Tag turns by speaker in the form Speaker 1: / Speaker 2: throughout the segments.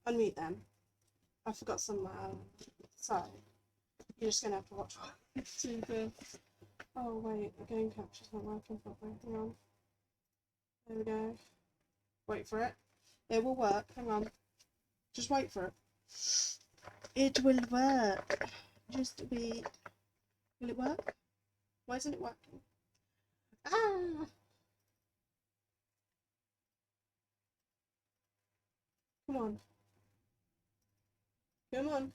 Speaker 1: unmute them. I forgot some, so you're just gonna have to watch to oh wait, the game capture's not working properly. Hang on. There we go. Wait for it. It will work. Hang on. Just wait for it. It will work. Just be. Will it work? Why isn't it working? Ah! Come on. Come on.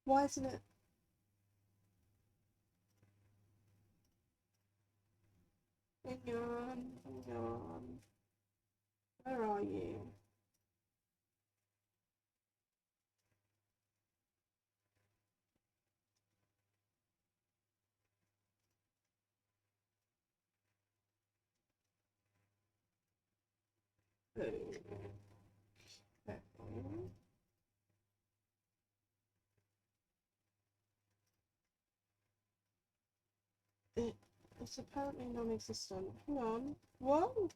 Speaker 1: Why isn't it? Hang on. Hang on. Where are you? Okay. It's apparently non-existent. Hang on. Whoa!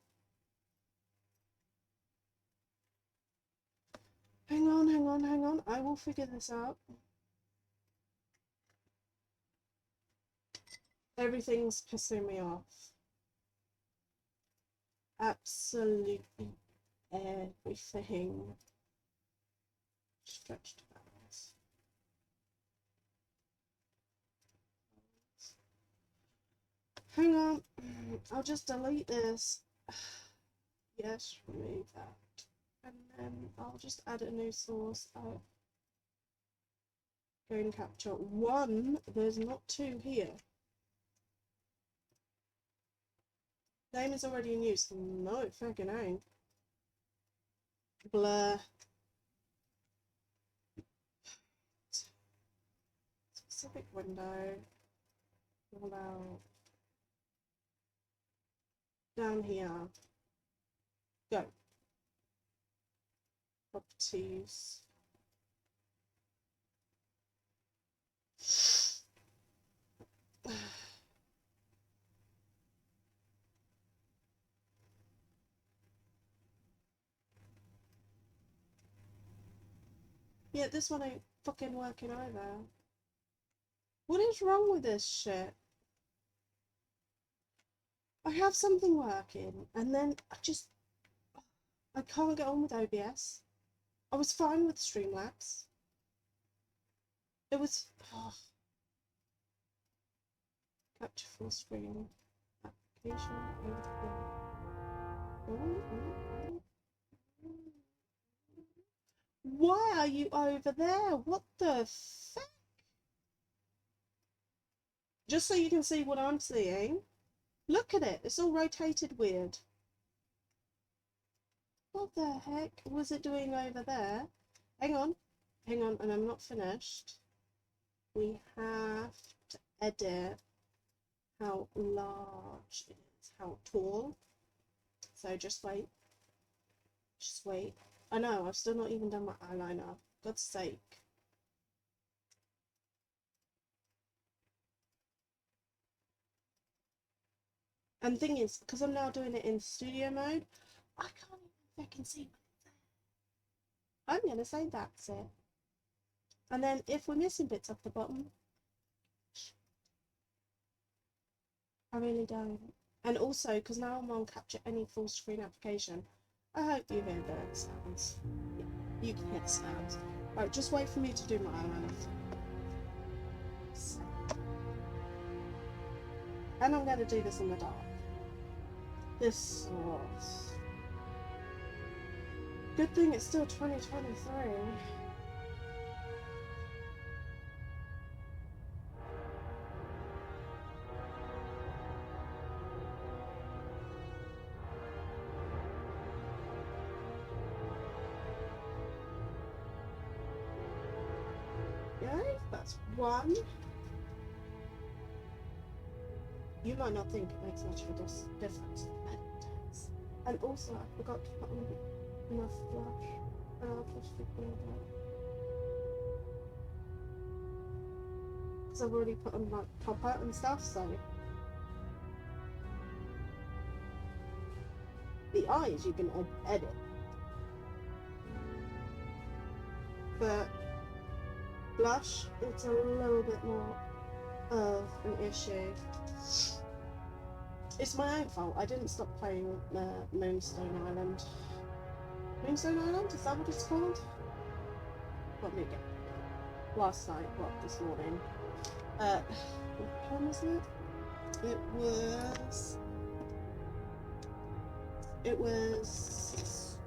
Speaker 1: Hang on, hang on, hang on. I will figure this out. Everything's pissing me off. Absolutely everything. Stretched out. Hang on. I'll just delete this. Yes, remove that. And then I'll just add a new source. Game capture 1. There's not 2 here. Name is already in use. No, fucking ain't. Blur. Specific window. Allow. Down here. Go. Properties. Yeah, this one ain't fucking working either. What is wrong with this shit? I have something working, and then I can't get on with OBS. I was fine with Streamlabs. It was, oh. Capture full screen application. Why are you over there? What the fuck? Just so you can see what I'm seeing. Look at it. It's all rotated weird. What the heck was it doing over there? Hang on. Hang on, and I'm not finished. We have to edit how large it is, how tall. So just wait. Just wait. I know, I've still not even done my eyeliner. God's sake. And the thing is, because I'm now doing it in studio mode, I can't even fucking see what it's there. I'm gonna say that's it. And then if we're missing bits off the bottom, I really don't. And also, because now I'm on Capture Any full screen application, I hope you hear the sounds. Yeah, you can hear the sounds. Right, just wait for me to do my eyeliner. And I'm going to do this in the dark. This was... Good thing it's still 2023. Yeah, that's one. You might not think it makes much of a difference, but it does. And also, I forgot to put on enough blush, and I'll just ignore that. Because I've already put on like topper and stuff, so. The eyes you can edit. But blush, it's a little bit more of an issue. It's my own fault. I didn't stop playing Moonstone Island. Moonstone Island? Is that what it's called? Let me get last night, what, this morning? What time was it? It was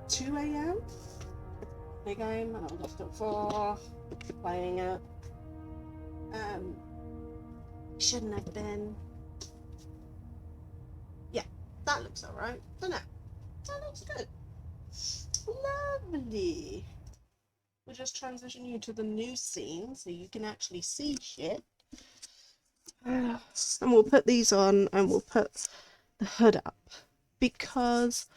Speaker 1: 2 a.m. Big game, and I was up at 4 playing it. Shouldn't have been. Yeah, that looks alright, doesn't it? That looks good. Lovely. We'll just transition you to the new scene so you can actually see shit. And we'll put these on and we'll put the hood up because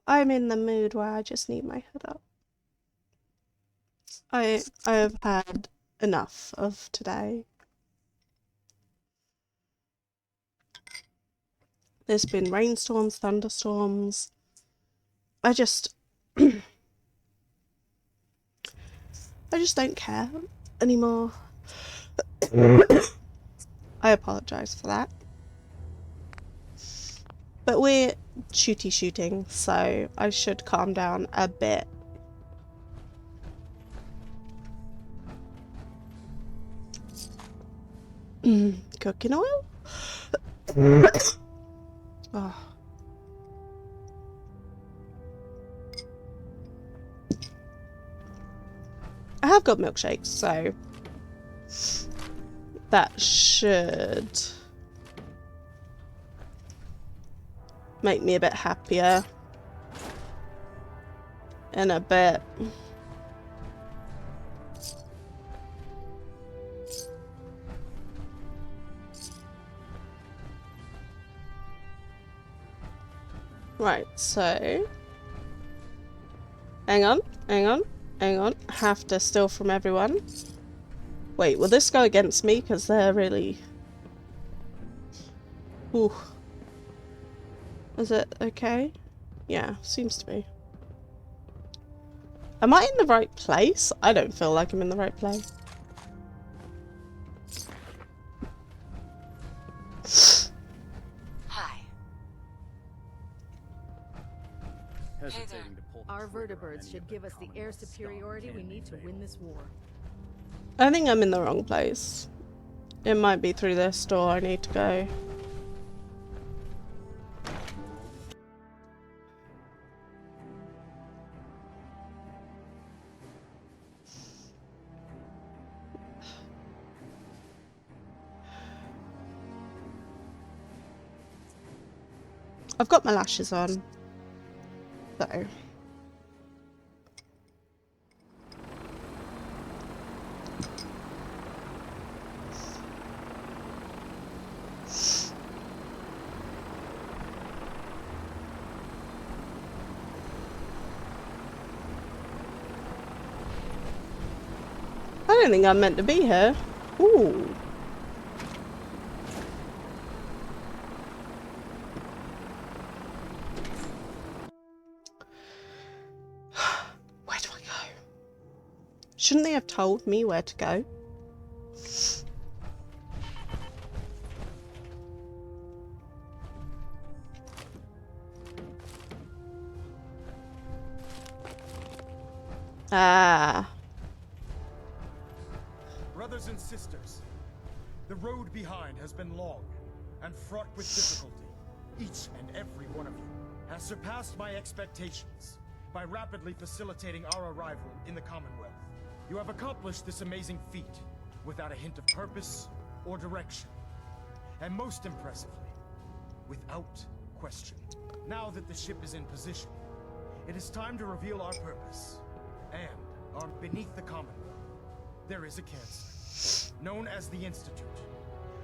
Speaker 1: I'm in the mood where I just need my hood up. I have had enough of today. There's been rainstorms, thunderstorms. I just don't care anymore. I apologise for that. But we're shooting, so I should calm down a bit. Cooking oil? Oh. I have got milkshakes, so that should make me a bit happier in a bit. Right, so hang on. Have to steal from everyone. Wait, will this go against me? Because they're really... Ooh. Is it okay? Yeah, seems to be. Am I in the right place? I don't feel like I'm in the right place.
Speaker 2: Hi.
Speaker 3: Hesitating to pull
Speaker 2: Our vertibirds should give us the air superiority we need to win this war.
Speaker 1: I think I'm in the wrong place. It might be through this door I need to go. I've got my lashes on, so. I don't think I'm meant to be here. Ooh. Where do I go? Shouldn't they have told me where to go? Ah.
Speaker 3: Brothers and sisters, the road behind has been long and fraught with difficulty. Each and every one of you has surpassed my expectations by rapidly facilitating our arrival in the Commonwealth. You have accomplished this amazing feat without a hint of purpose or direction. And most impressively, without question. Now that the ship is in position, it is time to reveal our purpose. And beneath the Commonwealth, there is a cancer. known as the Institute.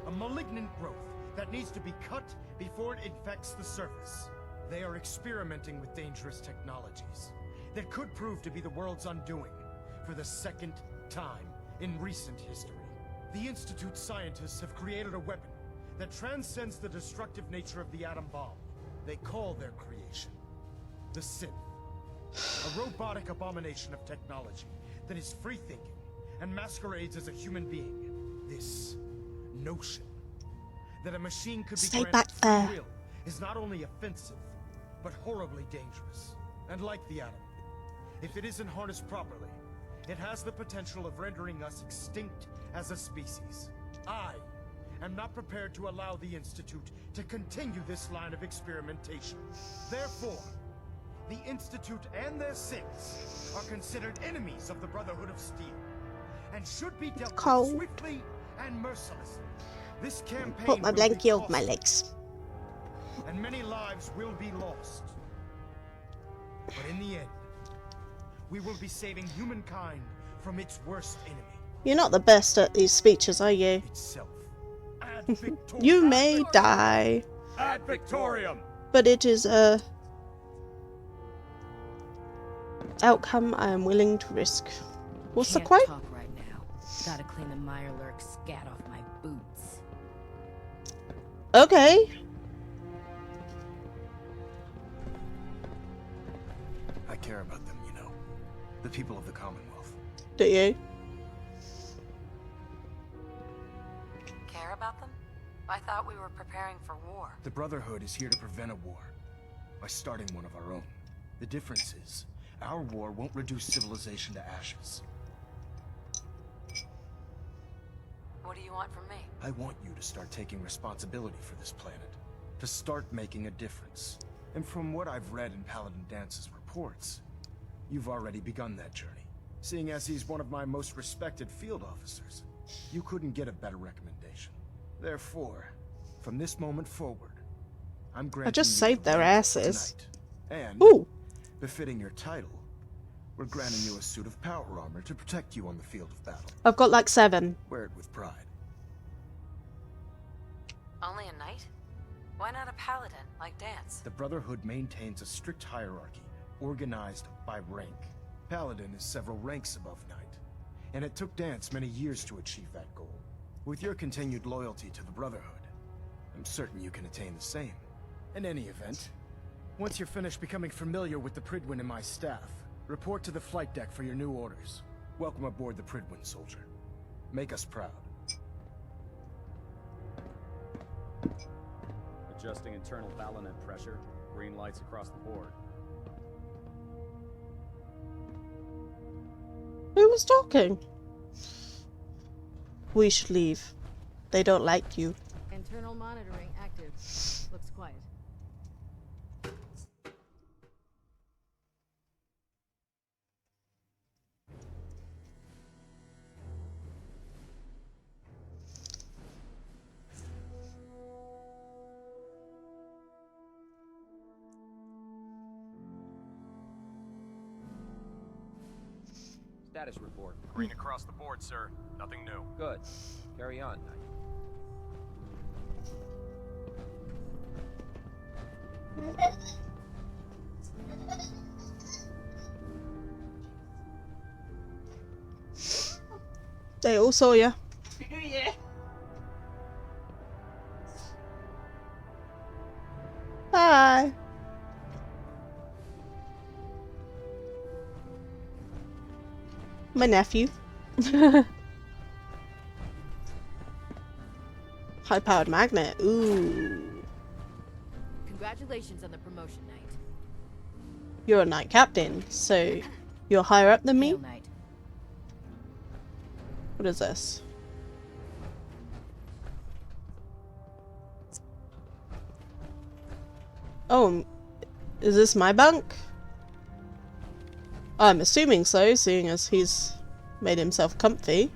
Speaker 3: A malignant growth that needs to be cut before it infects the surface. They are experimenting with dangerous technologies that could prove to be the world's undoing for the second time in recent history. The Institute's scientists have created a weapon that transcends the destructive nature of the atom bomb. They call their creation the Synth. A robotic abomination of technology that is free-thinking and masquerades as a human being. This notion that a machine could be
Speaker 1: Stay
Speaker 3: granted
Speaker 1: back
Speaker 3: free
Speaker 1: there.
Speaker 3: will is not only offensive, but horribly dangerous. And like the atom, if it isn't harnessed properly, it has the potential of rendering us extinct as a species. I am not prepared to allow the Institute to continue this line of experimentation. Therefore, the Institute and their synths are considered enemies of the Brotherhood of Steel, and should be dealt
Speaker 1: Cold.
Speaker 3: with swiftly and mercilessly. This campaign
Speaker 1: Put my
Speaker 3: will be
Speaker 1: blankie over my
Speaker 3: costly,
Speaker 1: legs.
Speaker 3: and many lives will be lost. But in the end, we will be saving humankind from its worst enemy,
Speaker 1: You're not the best at these speeches, are you?
Speaker 3: itself. Ad Victoriam.
Speaker 1: You may die,
Speaker 3: Ad Victoriam.
Speaker 1: but it is a outcome I am willing to risk. What's the
Speaker 4: Can't
Speaker 1: quote?
Speaker 4: talk right now. Gotta clean the Mirelurk scat off my boots.
Speaker 1: Okay.
Speaker 3: I care about them, you know. The people of the Commonwealth.
Speaker 1: Do you?
Speaker 5: Care about them? I thought we were preparing for war.
Speaker 3: The Brotherhood is here to prevent a war by starting one of our own. The difference is, our war won't reduce civilization to ashes.
Speaker 5: What do you want from me?
Speaker 3: I want you to start taking responsibility for this planet. To start making a difference. And from what I've read in Paladin Dance's reports, you've already begun that journey. Seeing as he's one of my most respected field officers, you couldn't get a better recommendation. Therefore, from this moment forward, I'm granting
Speaker 1: just
Speaker 3: you
Speaker 1: saved
Speaker 3: the
Speaker 1: their
Speaker 3: right
Speaker 1: asses.
Speaker 3: tonight. And,
Speaker 1: Ooh.
Speaker 3: befitting your title, we're granting you a suit of power armor to protect you on the field of battle.
Speaker 1: I've got like 7.
Speaker 3: Wear it with pride.
Speaker 5: Only a knight? Why not a paladin, like Dance?
Speaker 3: The Brotherhood maintains a strict hierarchy, organized by rank. Paladin is several ranks above Knight, and it took Dance many years to achieve that goal. With your continued loyalty to the Brotherhood, I'm certain you can attain the same. In any event, once you're finished becoming familiar with the Pridwin and my staff, report to the flight deck for your new orders. Welcome aboard the Pridwin, soldier. Make us proud.
Speaker 6: Adjusting internal Valonet pressure. Green lights across the board.
Speaker 1: Who was talking? We should leave. They don't like you.
Speaker 2: Internal monitoring active. Looks quiet.
Speaker 7: Status report.
Speaker 6: Green across the board, sir. Nothing new.
Speaker 7: Good. Carry on, Knight.
Speaker 1: They all saw you. Hi. My nephew. High-powered magnet. Ooh.
Speaker 2: Congratulations on the promotion, Knight.
Speaker 1: You're a knight captain, so you're higher up than me?
Speaker 2: Hail, Knight.
Speaker 1: What is this? Oh, is this my bunk? I'm assuming so, seeing as he's made himself comfy.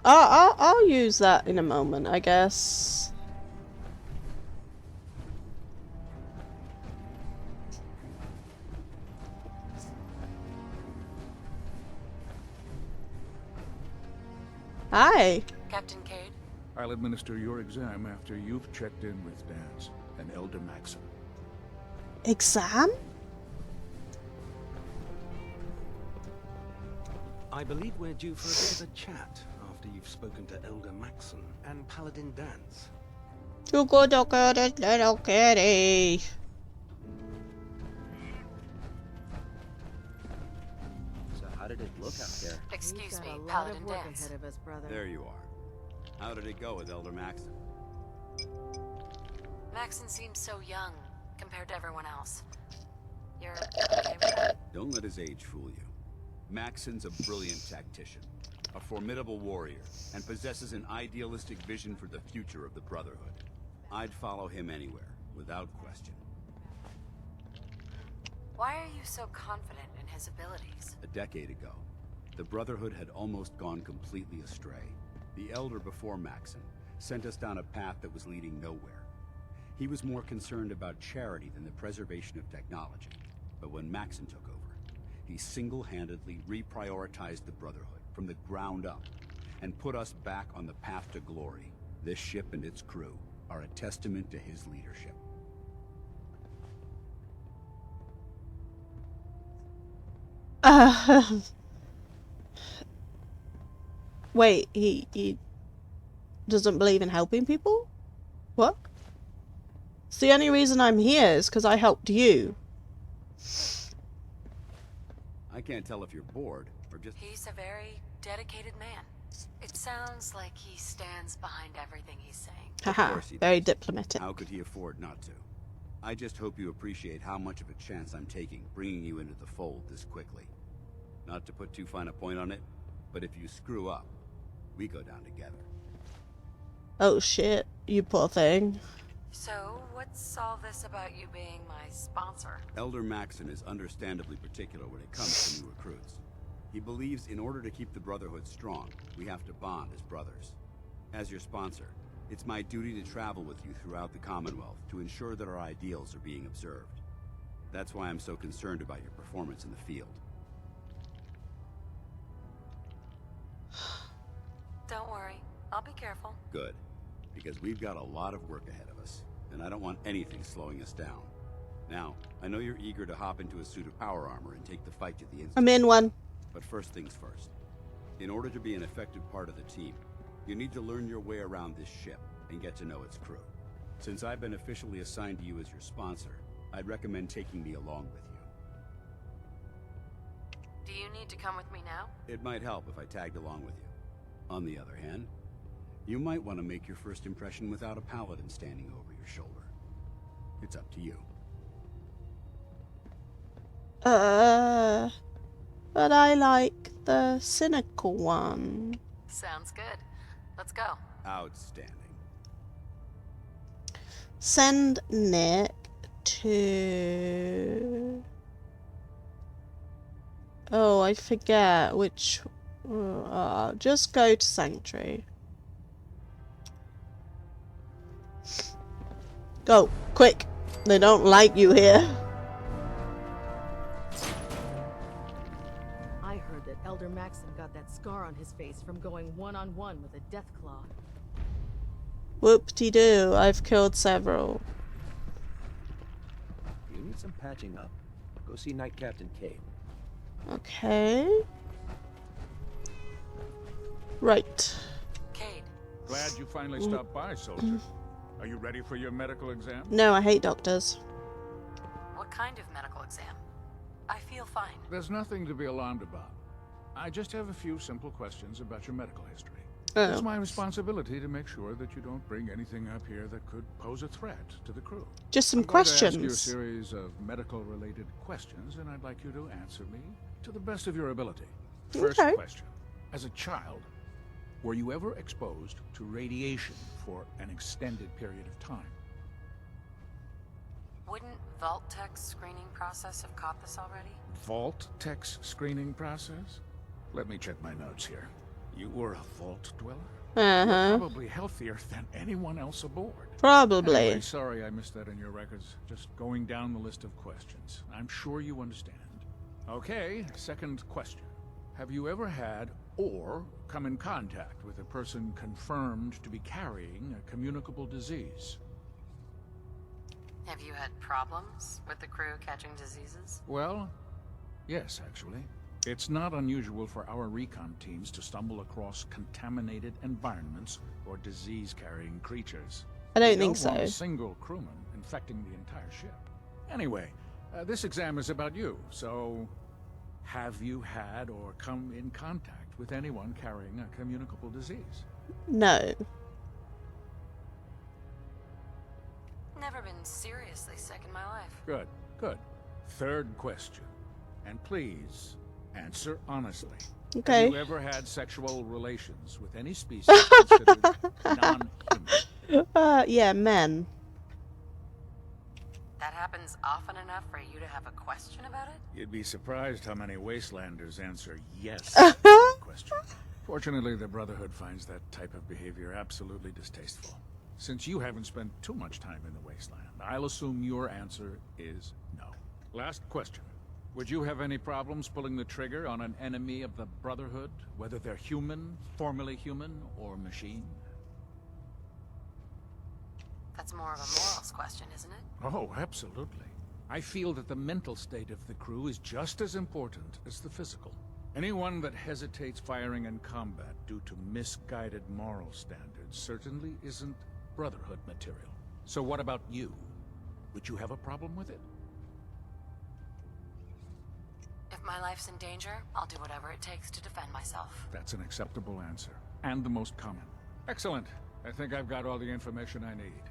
Speaker 1: I'll use that in a moment, I guess. Hi.
Speaker 5: Captain Cade?
Speaker 8: I'll administer your exam after you've checked in with Dance and Elder Maxim.
Speaker 1: Exam?
Speaker 9: I believe we're due for a bit of a chat after you've spoken to Elder Maxim and Paladin Dance.
Speaker 1: You go to this little kitty.
Speaker 7: So how did it look out there?
Speaker 5: Excuse
Speaker 2: We've
Speaker 5: me,
Speaker 2: got a lot
Speaker 5: Paladin
Speaker 2: of work
Speaker 5: Dance.
Speaker 2: ahead of us, brother.
Speaker 10: There you are. How did it go with Elder Maxim?
Speaker 5: Maxon seems so young compared to everyone else. You're okay with that?
Speaker 10: Don't let his age fool you. Maxon's a brilliant tactician, a formidable warrior, and possesses an idealistic vision for the future of the Brotherhood. I'd follow him anywhere, without question.
Speaker 5: Why are you so confident in his abilities?
Speaker 10: A decade ago, the Brotherhood had almost gone completely astray. The Elder before Maxon sent us down a path that was leading nowhere. He was more concerned about charity than the preservation of technology. But when Maxon took over, he single-handedly reprioritized the Brotherhood from the ground up and put us back on the path to glory. This ship and its crew are a testament to his leadership.
Speaker 1: Wait, he doesn't believe in helping people? What? It's the only reason I'm here is because I helped you.
Speaker 10: I can't tell if you're bored or just...
Speaker 5: He's a very dedicated man. It sounds like he stands behind everything he's saying.
Speaker 1: Haha,
Speaker 10: course he
Speaker 1: very
Speaker 10: does.
Speaker 1: diplomatic.
Speaker 10: How could he afford not to? I just hope you appreciate how much of a chance I'm taking bringing you into the fold this quickly. Not to put too fine a point on it, but if you screw up, we go down together.
Speaker 1: Oh shit, you poor thing.
Speaker 5: So, what's all this about you being my sponsor?
Speaker 10: Elder Maxon is understandably particular when it comes to new recruits. He believes in order to keep the Brotherhood strong, we have to bond as brothers. As your sponsor, it's my duty to travel with you throughout the Commonwealth to ensure that our ideals are being observed. That's why I'm so concerned about your performance in the field.
Speaker 5: Don't worry, I'll be careful.
Speaker 10: Good, because we've got a lot of work ahead of us, and I don't want anything slowing us down. Now, I know you're eager to hop into a suit of power armor and take the fight to the Institute.
Speaker 1: I'm in one.
Speaker 10: But first things first. In order to be an effective part of the team, you need to learn your way around this ship and get to know its crew. Since I've been officially assigned to you as your sponsor, I'd recommend taking me along with you.
Speaker 5: Do you need to come with me now?
Speaker 10: It might help if I tagged along with you. On the other hand, you might want to make your first impression without a paladin standing over your shoulder. It's up to you.
Speaker 1: But I like the cynical one.
Speaker 5: Sounds good. Let's go.
Speaker 10: Outstanding.
Speaker 1: Send Nick to... Oh, I forget which... just go to Sanctuary. Go, quick. They don't like you here.
Speaker 2: I heard that Elder Maxim got that scar on his face from going one-on-one with a Deathclaw.
Speaker 1: Whoop-de-doo, I've killed several.
Speaker 7: You need some patching up. Go see Knight Captain Cade.
Speaker 1: Okay. Right.
Speaker 5: Cade,
Speaker 8: Glad you finally stopped by, soldier. Are you ready for your medical exam?
Speaker 1: No, I hate doctors.
Speaker 5: what kind of medical exam? I feel fine.
Speaker 8: There's nothing to be alarmed about. I just have a few simple questions about your medical history.
Speaker 1: Oh.
Speaker 8: It's my responsibility to make sure that you don't bring anything up here that could pose a threat to the crew.
Speaker 1: Just some
Speaker 8: I'm going to ask you a
Speaker 1: questions.
Speaker 8: series of medical-related questions, and I'd like you to answer me to the best of your ability. First
Speaker 1: Okay.
Speaker 8: question. As a child, were you ever exposed to radiation for an extended period of time?
Speaker 5: Wouldn't Vault-Tech's screening process have caught this already?
Speaker 8: Vault-Tech's screening process? Let me check my notes here. You were a vault dweller?
Speaker 1: Uh-huh.
Speaker 8: Probably healthier than anyone else aboard.
Speaker 1: Probably.
Speaker 8: Anyway, sorry I missed that in your records. Just going down the list of questions. I'm sure you understand. Okay, second question. Have you ever had or come in contact with a person confirmed to be carrying a communicable disease?
Speaker 5: Have you had problems with the crew catching diseases?
Speaker 8: Well, yes, actually. It's not unusual for our recon teams to stumble across contaminated environments or disease-carrying creatures.
Speaker 1: I don't
Speaker 8: We
Speaker 1: think
Speaker 8: want
Speaker 1: so.
Speaker 8: a single crewman infecting the entire ship. Anyway, this exam is about you, so have you had or come in contact with anyone carrying a communicable disease?
Speaker 1: No.
Speaker 5: Never been seriously sick in my life.
Speaker 8: Good, good. Third question. And please, answer honestly.
Speaker 1: Okay.
Speaker 8: Have you ever had sexual relations with any species considered non-human?
Speaker 1: Yeah, men.
Speaker 5: That happens often enough for you to have a question about it?
Speaker 8: You'd be surprised how many wastelanders answer yes to that question. Fortunately, the Brotherhood finds that type of behavior absolutely distasteful. Since you haven't spent too much time in the wasteland, I'll assume your answer is no. Last question. Would you have any problems pulling the trigger on an enemy of the Brotherhood, whether they're human, formerly human, or machine?
Speaker 5: That's more of a morals question, isn't it?
Speaker 8: Oh, absolutely. I feel that the mental state of the crew is just as important as the physical. Anyone that hesitates firing in combat due to misguided moral standards certainly isn't Brotherhood material. So what about you? Would you have a problem with it?
Speaker 5: If my life's in danger, I'll do whatever it takes to defend myself.
Speaker 8: That's an acceptable answer, and the most common. Excellent. I think I've got all the information I need.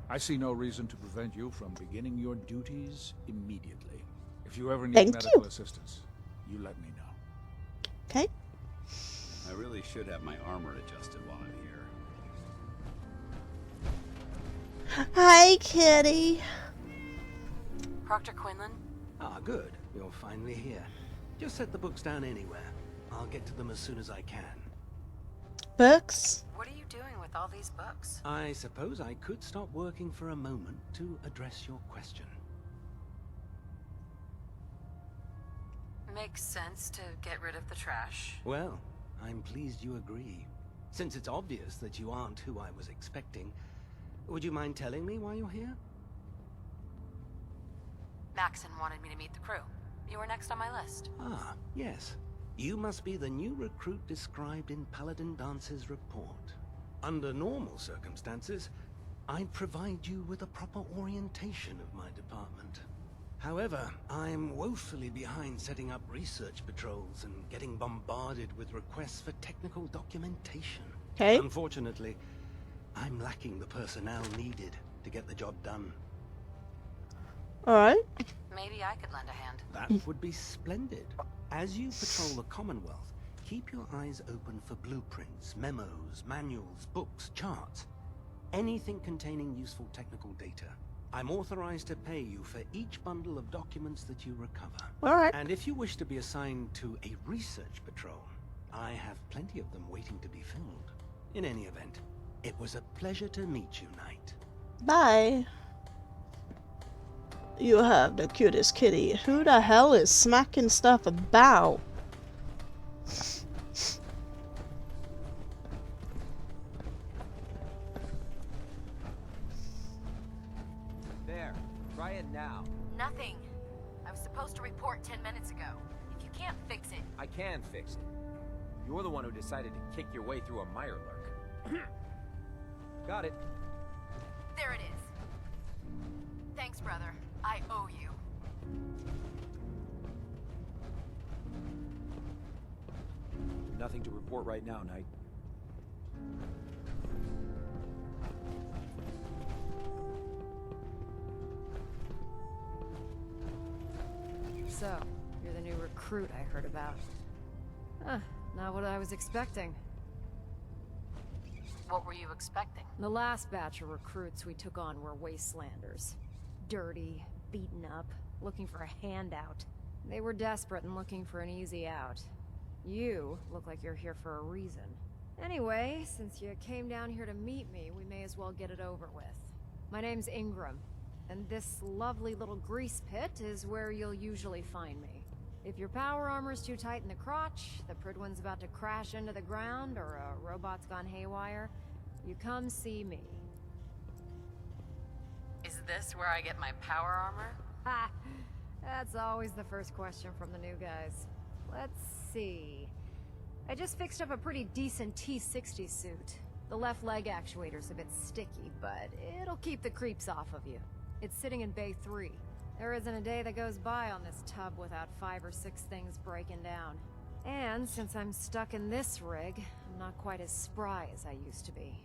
Speaker 8: I see no reason to prevent you from beginning your duties immediately. If you ever need
Speaker 1: Thank
Speaker 8: medical
Speaker 1: you.
Speaker 8: assistance, you let me know.
Speaker 1: Okay.
Speaker 10: I really should have my armor adjusted while I'm here.
Speaker 1: Hi, kitty.
Speaker 5: Proctor Quinlan?
Speaker 9: Ah, good. You're finally here. Just set the books down anywhere. I'll get to them as soon as I can.
Speaker 1: Books?
Speaker 5: What are you doing with all these books?
Speaker 9: I suppose I could stop working for a moment to address your question.
Speaker 5: Makes sense to get rid of the trash.
Speaker 9: Well, I'm pleased you agree. Since it's obvious that you aren't who I was expecting, would you mind telling me why you're here?
Speaker 5: Maxon wanted me to meet the crew. You were next on my list.
Speaker 9: Ah, yes. You must be the new recruit described in Paladin Dance's report. Under normal circumstances, I'd provide you with a proper orientation of my department. However, I'm woefully behind setting up research patrols and getting bombarded with requests for technical documentation.
Speaker 1: Okay.
Speaker 9: Unfortunately, I'm lacking the personnel needed to get the job done.
Speaker 1: Alright.
Speaker 5: Maybe I could lend a hand.
Speaker 9: That would be splendid. As you patrol the Commonwealth, keep your eyes open for blueprints, memos, manuals, books, charts. Anything containing useful technical data. I'm authorized to pay you for each bundle of documents that you recover.
Speaker 1: Alright.
Speaker 9: And if you wish to be assigned to a research patrol, I have plenty of them waiting to be filled. In any event, it was a pleasure to meet you, Knight.
Speaker 1: Bye. You have the cutest kitty. Who the hell is smacking stuff about?
Speaker 7: There. Try it now.
Speaker 2: Nothing. I was supposed to report 10 minutes ago. If you can't fix it,
Speaker 7: I can fix it. You're the one who decided to kick your way through a Mirelurk. Got it.
Speaker 2: there it is. Thanks, brother. I owe you.
Speaker 7: Nothing to report right now, Knight.
Speaker 2: So, you're the new recruit I heard about. Not what I was expecting.
Speaker 5: What were you expecting?
Speaker 2: The last batch of recruits we took on were wastelanders. Dirty, beaten up, looking for a handout. They were desperate and looking for an easy out. You look like you're here for a reason. Anyway, since you came down here to meet me, we may as well get it over with. My name's Ingram, and this lovely little grease pit is where you'll usually find me. If your power armor's too tight in the crotch, the Prydwen's about to crash into the ground, or a robot's gone haywire, you come see me.
Speaker 5: Is this where I get my power armor?
Speaker 2: Ha! That's always the first question from the new guys. Let's see. I just fixed up a pretty decent T-60 suit. The left leg actuator's a bit sticky, but it'll keep the creeps off of you. It's sitting in Bay 3. There isn't a day that goes by on this tub without 5 or 6 things breaking down. And since I'm stuck in this rig, I'm not quite as spry as I used to be.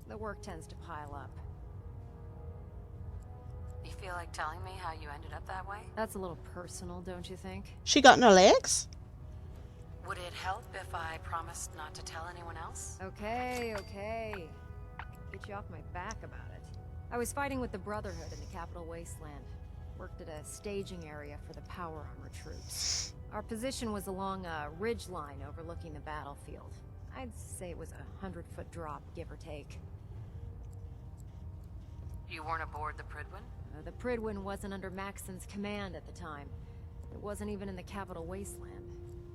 Speaker 2: The work tends to pile up.
Speaker 5: You feel like telling me how you ended up that way?
Speaker 2: That's a little personal, don't you think?
Speaker 1: She got no legs?
Speaker 5: Would it help if I promised not to tell anyone else?
Speaker 2: Okay. Get you off my back about it. I was fighting with the Brotherhood in the Capital Wasteland. Worked at a staging area for the power armor troops. Our position was along a ridge line overlooking the battlefield. I'd say it was a 100-foot drop, give or take.
Speaker 5: You weren't aboard the Prydwen?
Speaker 2: The Prydwen wasn't under Maxon's command at the time. It wasn't even in the Capital Wasteland.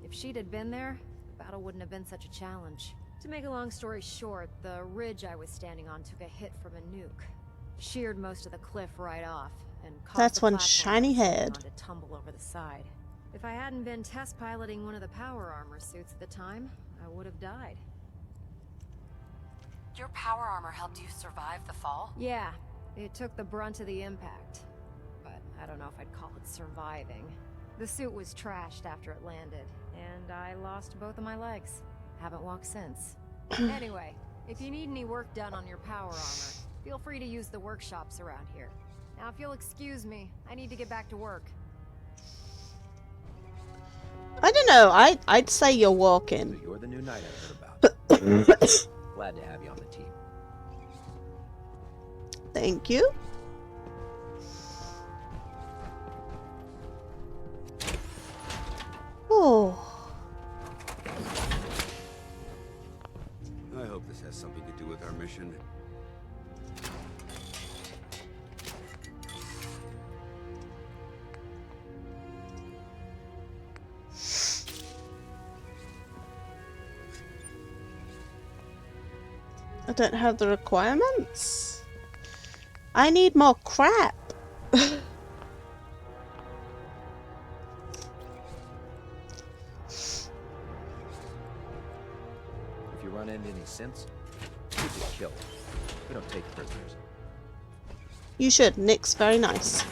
Speaker 2: If she'd had been there, the battle wouldn't have been such a challenge. To make a long story short, the ridge I was standing on took a hit from a nuke. Sheared most of the cliff right off, and caused
Speaker 1: That's
Speaker 2: the
Speaker 1: one
Speaker 2: platform
Speaker 1: shiny
Speaker 2: I was sitting
Speaker 1: head.
Speaker 2: on to tumble over the side. If I hadn't been test piloting one of the power armor suits at the time, I would have died.
Speaker 5: Your power armor helped you survive the fall?
Speaker 2: Yeah, it took the brunt of the impact. But I don't know if I'd call it surviving. The suit was trashed after it landed, and I lost both of my legs. Haven't walked since. Anyway, if you need any work done on your power armor, feel free to use the workshops around here. Now, if you'll excuse me, I need to get back to work.
Speaker 1: I don't know. I'd say you're walking.
Speaker 7: So you're the new knight I heard about. Glad to have you on the team.
Speaker 1: Thank you. Oh.
Speaker 10: I hope this has something to do with our mission.
Speaker 1: I don't have the requirements. I need more crap.
Speaker 7: If you run into any synths, keep it killed. We don't take prisoners.
Speaker 1: You should. Nick's very nice.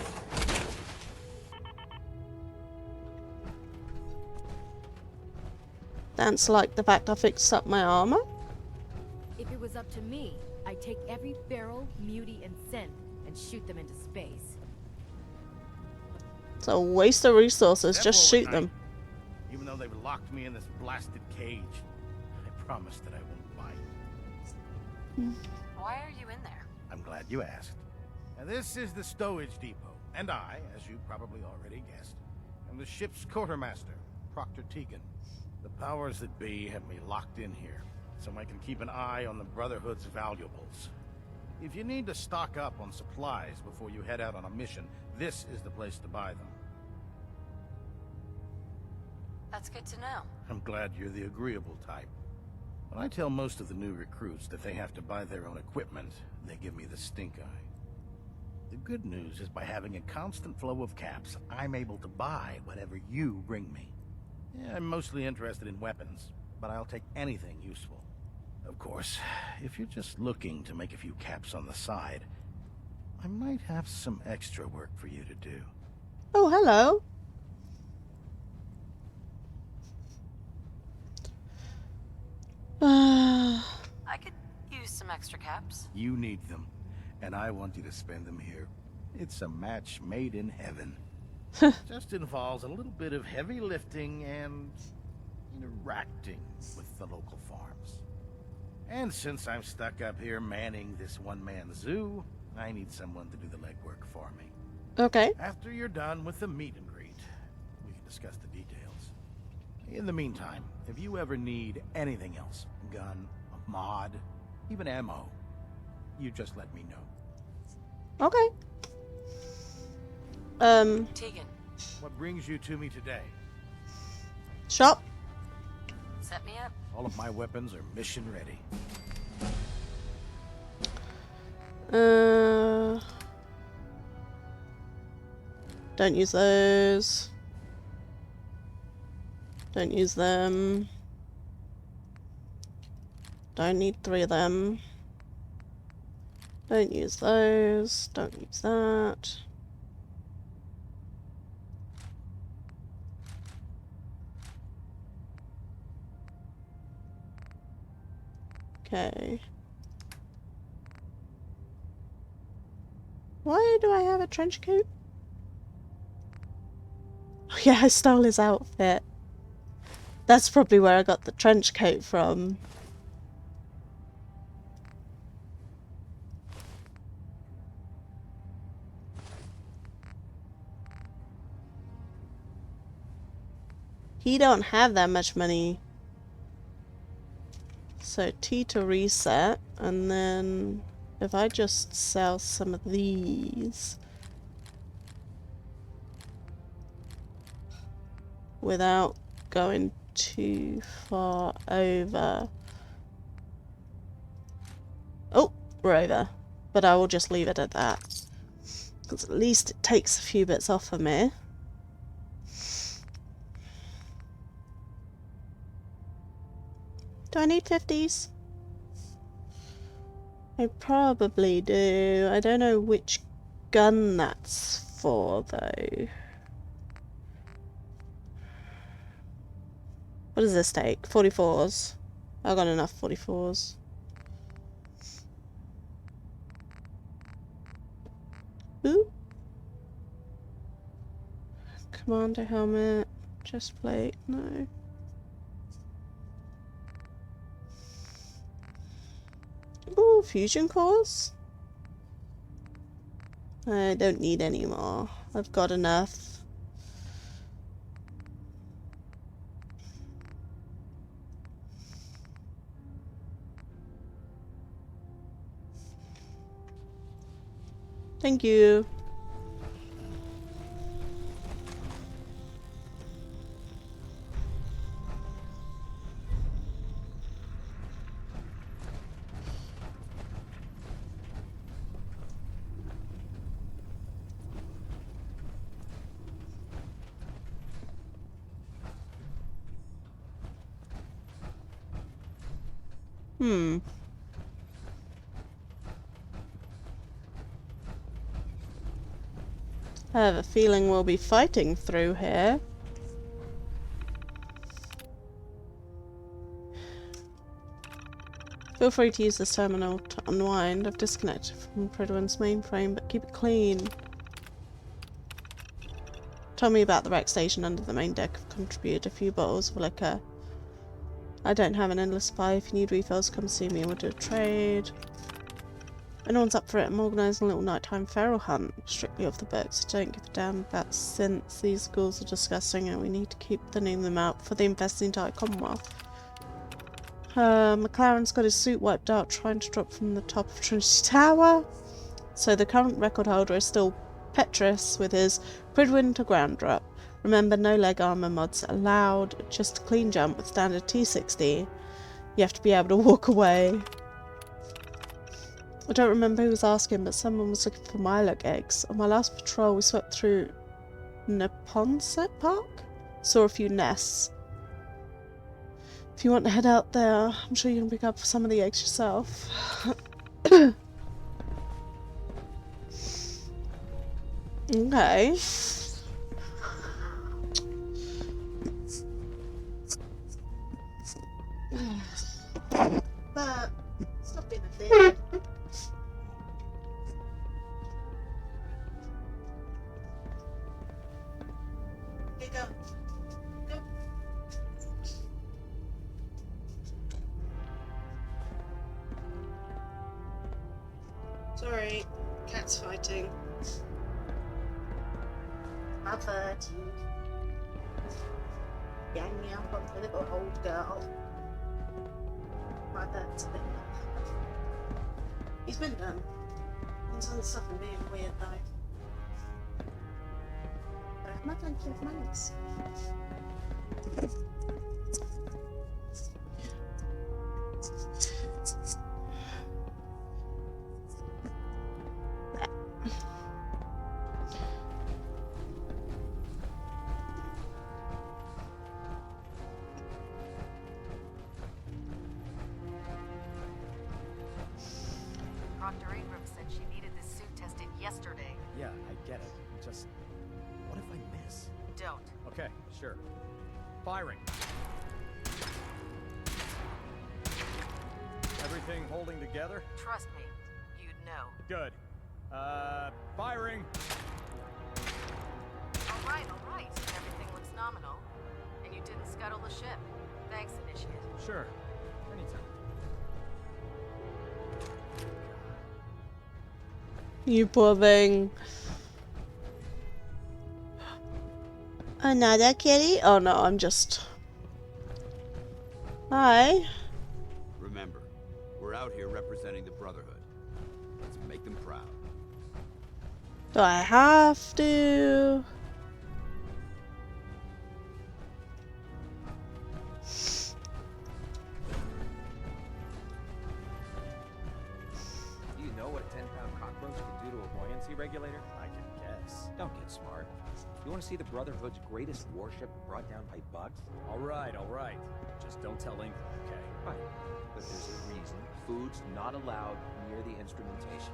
Speaker 1: Dance like the fact I fixed up my armor.
Speaker 4: If it was up to me, I'd take every feral, mutie, and synth and shoot them into space.
Speaker 1: It's a waste of resources.
Speaker 11: Step
Speaker 1: Just
Speaker 11: forward,
Speaker 1: shoot them.
Speaker 11: Knight. Even though they've locked me in this blasted cage, I promise that I won't bite.
Speaker 5: Why are you in there?
Speaker 11: I'm glad you asked. Now, this is the stowage depot, and I, as you probably already guessed, am the ship's quartermaster, Proctor Tegan. The powers that be have me locked in here, so I can keep an eye on the Brotherhood's valuables. If you need to stock up on supplies before you head out on a mission, this is the place to buy them.
Speaker 5: That's good to know.
Speaker 11: I'm glad you're the agreeable type. When I tell most of the new recruits that they have to buy their own equipment, they give me the stink eye. The good news is by having a constant flow of caps, I'm able to buy whatever you bring me. Yeah, I'm mostly interested in weapons, but I'll take anything useful. Of course, if you're just looking to make a few caps on the side, I might have some extra work for you to do.
Speaker 1: Oh, hello.
Speaker 5: I could use some extra caps.
Speaker 11: You need them, and I want you to spend them here. It's a match made in heaven. Just involves a little bit of heavy lifting and interacting with the local farms. And since I'm stuck up here manning this one-man zoo, I need someone to do the legwork for me.
Speaker 1: Okay.
Speaker 11: After you're done with the meet and greet, we can discuss the details. In the meantime, if you ever need anything else, gun, a mod, even ammo. You just let me know.
Speaker 1: Okay.
Speaker 5: Tegan,
Speaker 11: What brings you to me today?
Speaker 1: Shop.
Speaker 5: set me up.
Speaker 11: All of my weapons are mission ready.
Speaker 1: Don't use those. Don't use them. Don't need 3 of them. Don't use those. Don't use that. Okay. Why do I have a trench coat? Oh yeah, I stole his outfit. That's probably where I got the trench coat from. He don't have that much money. So T to reset, and then if I just sell some of these without going too far over. Oh, we're over. But I will just leave it at that. Because at least it takes a few bits off of me. Do I need 50s? I probably do. I don't know which gun that's for, though. What does this take? 44s. I've got enough 44s. Ooh. Commander helmet. Chest plate. No. Ooh, fusion cores? I don't need any more. I've got enough. Thank you. I have a feeling we'll be fighting through here. Feel free to use this terminal to unwind. I've disconnected from Prydwen's mainframe, but keep it clean. Told me about the rec station under the main deck. I've contributed a few bottles of liquor. I don't have an endless supply. If you need refills, come see me. We'll do a trade. Anyone's up for it. I'm organising a little nighttime feral hunt. Strictly off the books. I don't give a damn about synths. These ghouls are disgusting and we need to keep thinning them out for the infest the entire Commonwealth. McLaren's got his suit wiped out trying to drop from the top of Trinity Tower. So the current record holder is still Petrus with his Prydwen to ground drop. Remember, no leg armor mods allowed. Just a clean jump with standard T60. You have to be able to walk away. I don't remember who was asking, but someone was looking for Mylock eggs. On my last patrol, we swept through Neponset Park. Saw a few nests. If you want to head out there, I'm sure you can pick up some of the eggs yourself. Okay. But stop being a dick. Okay, go. Go. Sorry, cat's fighting. My bird. Gang me up onto the little old girl. My bird's a bit He's been done. He's done stuff and being weird though. But I'm not going to give monks.
Speaker 5: Dr. Ingram said she needed this suit tested yesterday.
Speaker 6: Yeah, I get it. Just, what if I miss?
Speaker 5: Don't.
Speaker 6: Okay, sure. Firing. Everything holding together?
Speaker 5: Trust me, you'd know.
Speaker 6: Good. Firing.
Speaker 5: All right. Everything looks nominal. And you didn't scuttle the ship. Thanks, Initiate.
Speaker 6: Sure. Anytime.
Speaker 1: You poor thing. Another kitty? Oh no, I'm just... Hi.
Speaker 10: Remember, we're out here representing the Brotherhood. Let's make them proud.
Speaker 1: Do I have to?
Speaker 7: Do you know what a 10-pound cockroach can do to a buoyancy regulator?
Speaker 6: I can guess.
Speaker 7: Don't get smart. You want to see the Brotherhood's greatest warship brought down by bugs?
Speaker 6: All right. Just don't tell Ingram, okay?
Speaker 7: Right. But there's a reason. Food's not allowed near the instrumentation.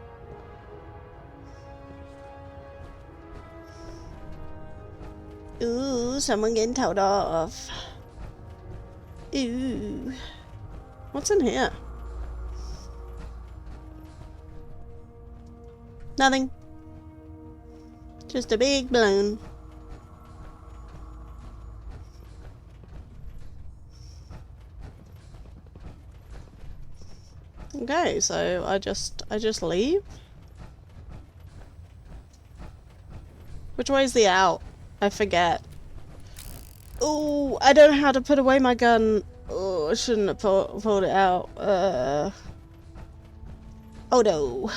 Speaker 1: Ooh, someone getting told off. Ooh. What's in here? Nothing. Just a big balloon. Okay, so I just leave. Which way is the out? I forget. Oh, I don't know how to put away my gun. Oh, I shouldn't have pulled it out. Oh no.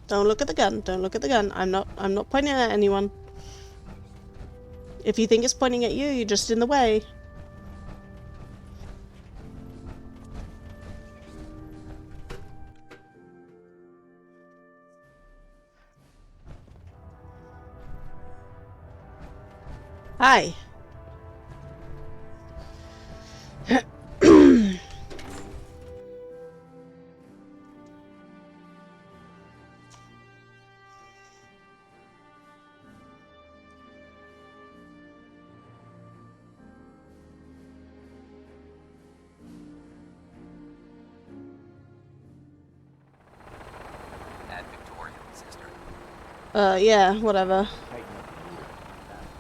Speaker 1: Don't look at the gun. Don't look at the gun. I'm not pointing at anyone. If you think it's pointing at you, you're just in the way. Hi.
Speaker 7: Ad Victoriam, sister.
Speaker 1: Yeah, whatever.
Speaker 6: Tighten up the meter.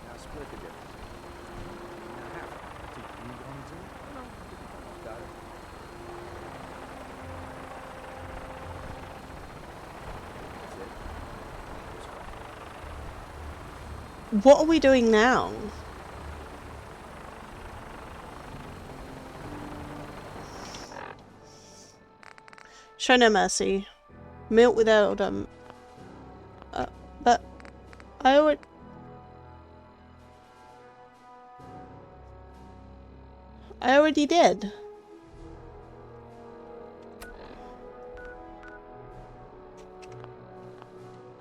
Speaker 6: Now split the difference. Now half. Do you want to? No. Got it. That's it.
Speaker 1: What are we doing now? Show no mercy. Milk without but I already did.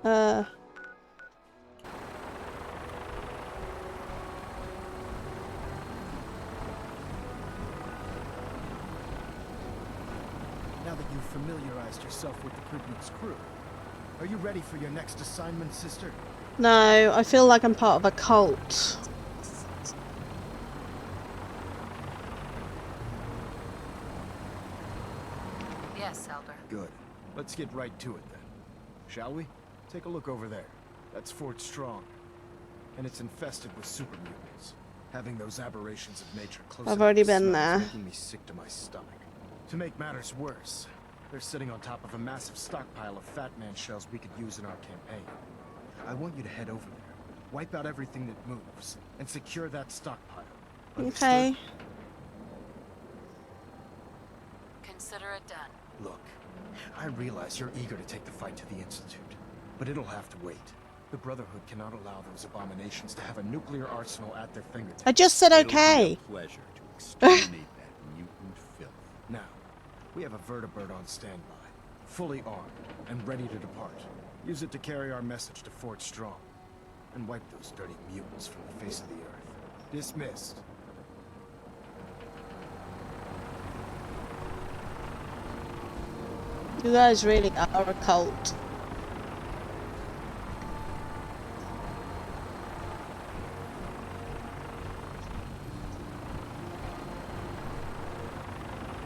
Speaker 3: Now that you've familiarized yourself with the Pribnu's crew, are you ready for your next assignment, sister?
Speaker 1: No, I feel like I'm part of a cult.
Speaker 5: Yes, Elder.
Speaker 3: Good. Let's get right to it then. Shall we? Take a look over there. That's Fort Strong. And it's infested with super mutants. Having those aberrations of nature close
Speaker 1: I've
Speaker 3: up
Speaker 1: already
Speaker 3: to the
Speaker 1: been
Speaker 3: smell is
Speaker 1: there.
Speaker 3: making me sick to my stomach. To make matters worse, they're sitting on top of a massive stockpile of Fat Man shells we could use in our campaign. I want you to head over there, wipe out everything that moves, and secure that stockpile.
Speaker 1: Okay.
Speaker 5: consider it done.
Speaker 12: Look, I realize you're eager to take the fight to the Institute, but it'll have to wait. The Brotherhood cannot allow those abominations to have a nuclear arsenal at their fingertips.
Speaker 1: I just said okay.
Speaker 10: It'll be a pleasure to exterminate that mutant filth.
Speaker 12: Now, we have a vertibird on standby, fully armed and ready to depart. Use it to carry our message to Fort Strong, and wipe those dirty mutants from the face of the earth. Dismissed.
Speaker 1: You guys really are a cult.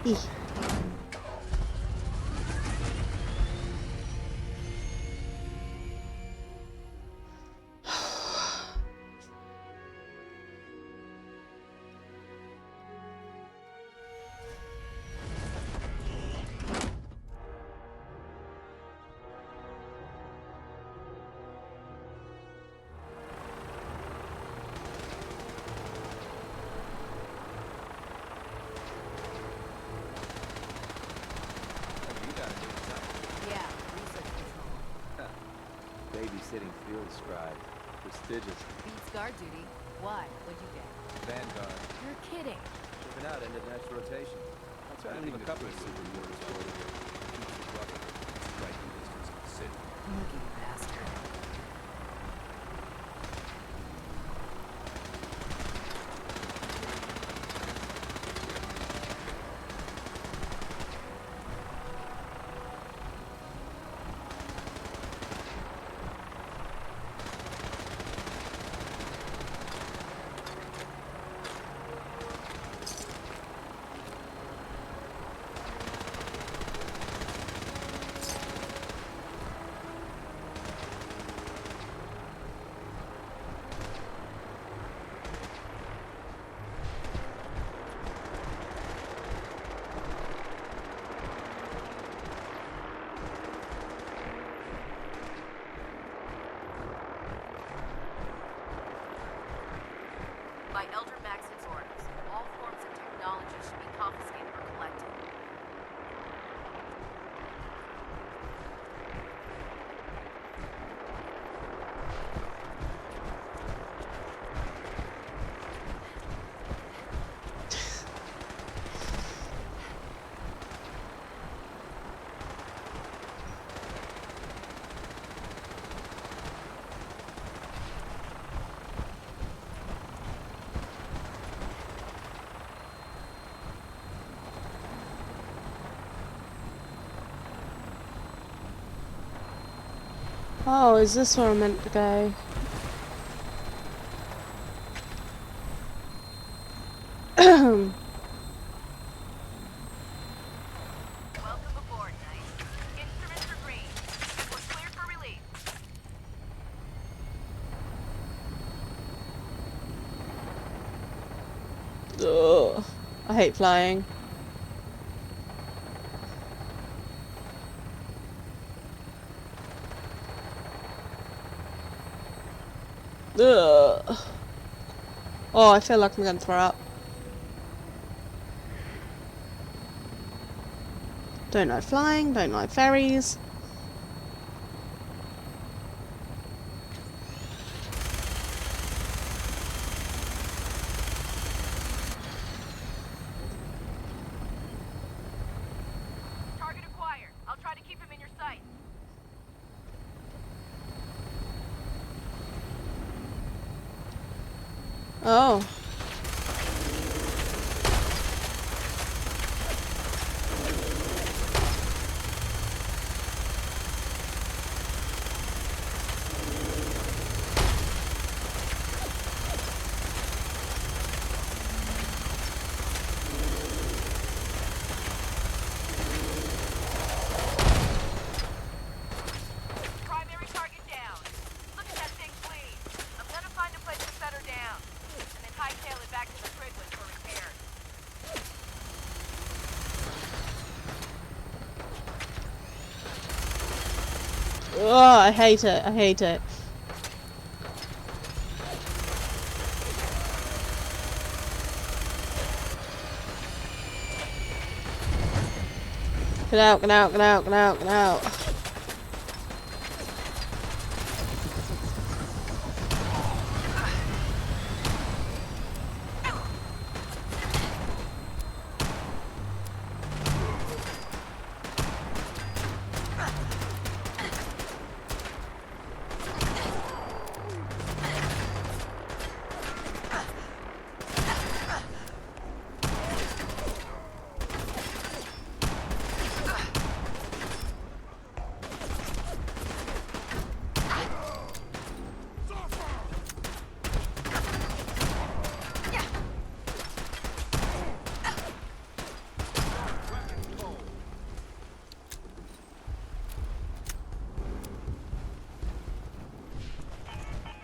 Speaker 1: Eeh.
Speaker 4: Yeah, research control.
Speaker 7: Babysitting field scribe. Prestigious.
Speaker 4: Beats guard duty. Why? What'd you get?
Speaker 7: Vanguard.
Speaker 4: You're kidding.
Speaker 7: Shipping out ended next rotation. I'll try to leave a couple of super mortars for you.
Speaker 10: Striking distance of the city.
Speaker 4: Lucky bastard. By Elder Maxon's orders, all forms of technology should be confiscated or collected.
Speaker 1: Oh, is this where I'm meant to go?
Speaker 4: Welcome aboard, Knight. Instruments are green. We're clear for release.
Speaker 1: Ugh, I hate flying. Ugh. Oh, I feel like I'm gonna throw up. Don't like flying, don't like ferries.
Speaker 4: Target acquired. I'll try to keep him in your sight.
Speaker 1: Oh.
Speaker 4: Primary target down. Look at that thing bleed. I'm gonna find a place to set her down. And then hightail it back to the Fridwood for repairs.
Speaker 1: Oh, I hate it. I hate it. Get out, get out, get out, get out, get out.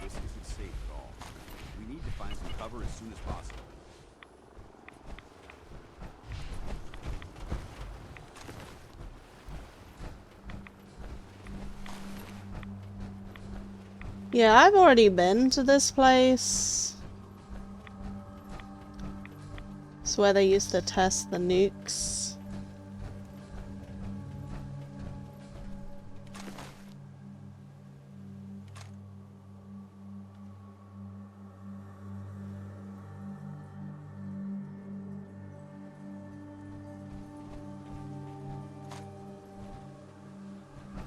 Speaker 10: This isn't safe at all. We need to find some cover as soon as possible.
Speaker 1: Yeah, I've already been to this place. It's where they used to test the nukes.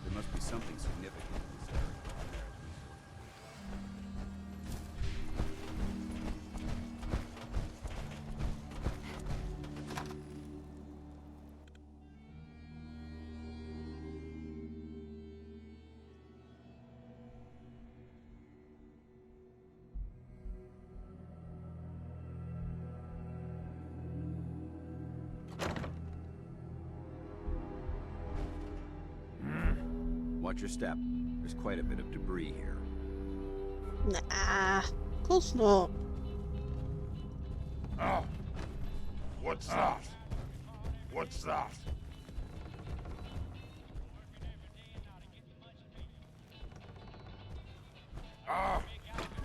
Speaker 10: There must be something significant in this area. Watch your step. There's quite a bit of debris here.
Speaker 1: Nah, of course not.
Speaker 13: Ah! What's that? What's that? Ah!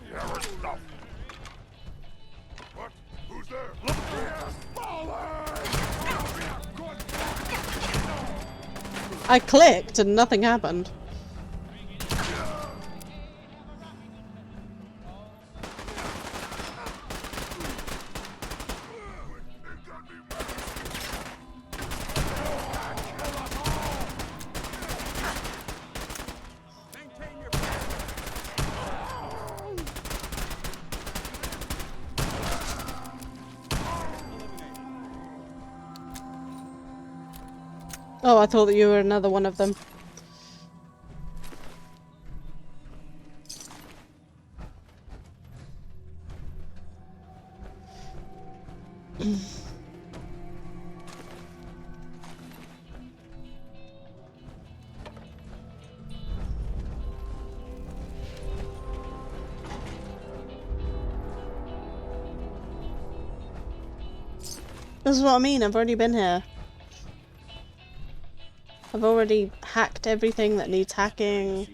Speaker 13: Here is stuff. What? Who's there? Look here!
Speaker 1: I clicked and nothing happened. Oh, I thought that you were another one of them. This is what I mean, I've already been here. I've already hacked everything that needs hacking.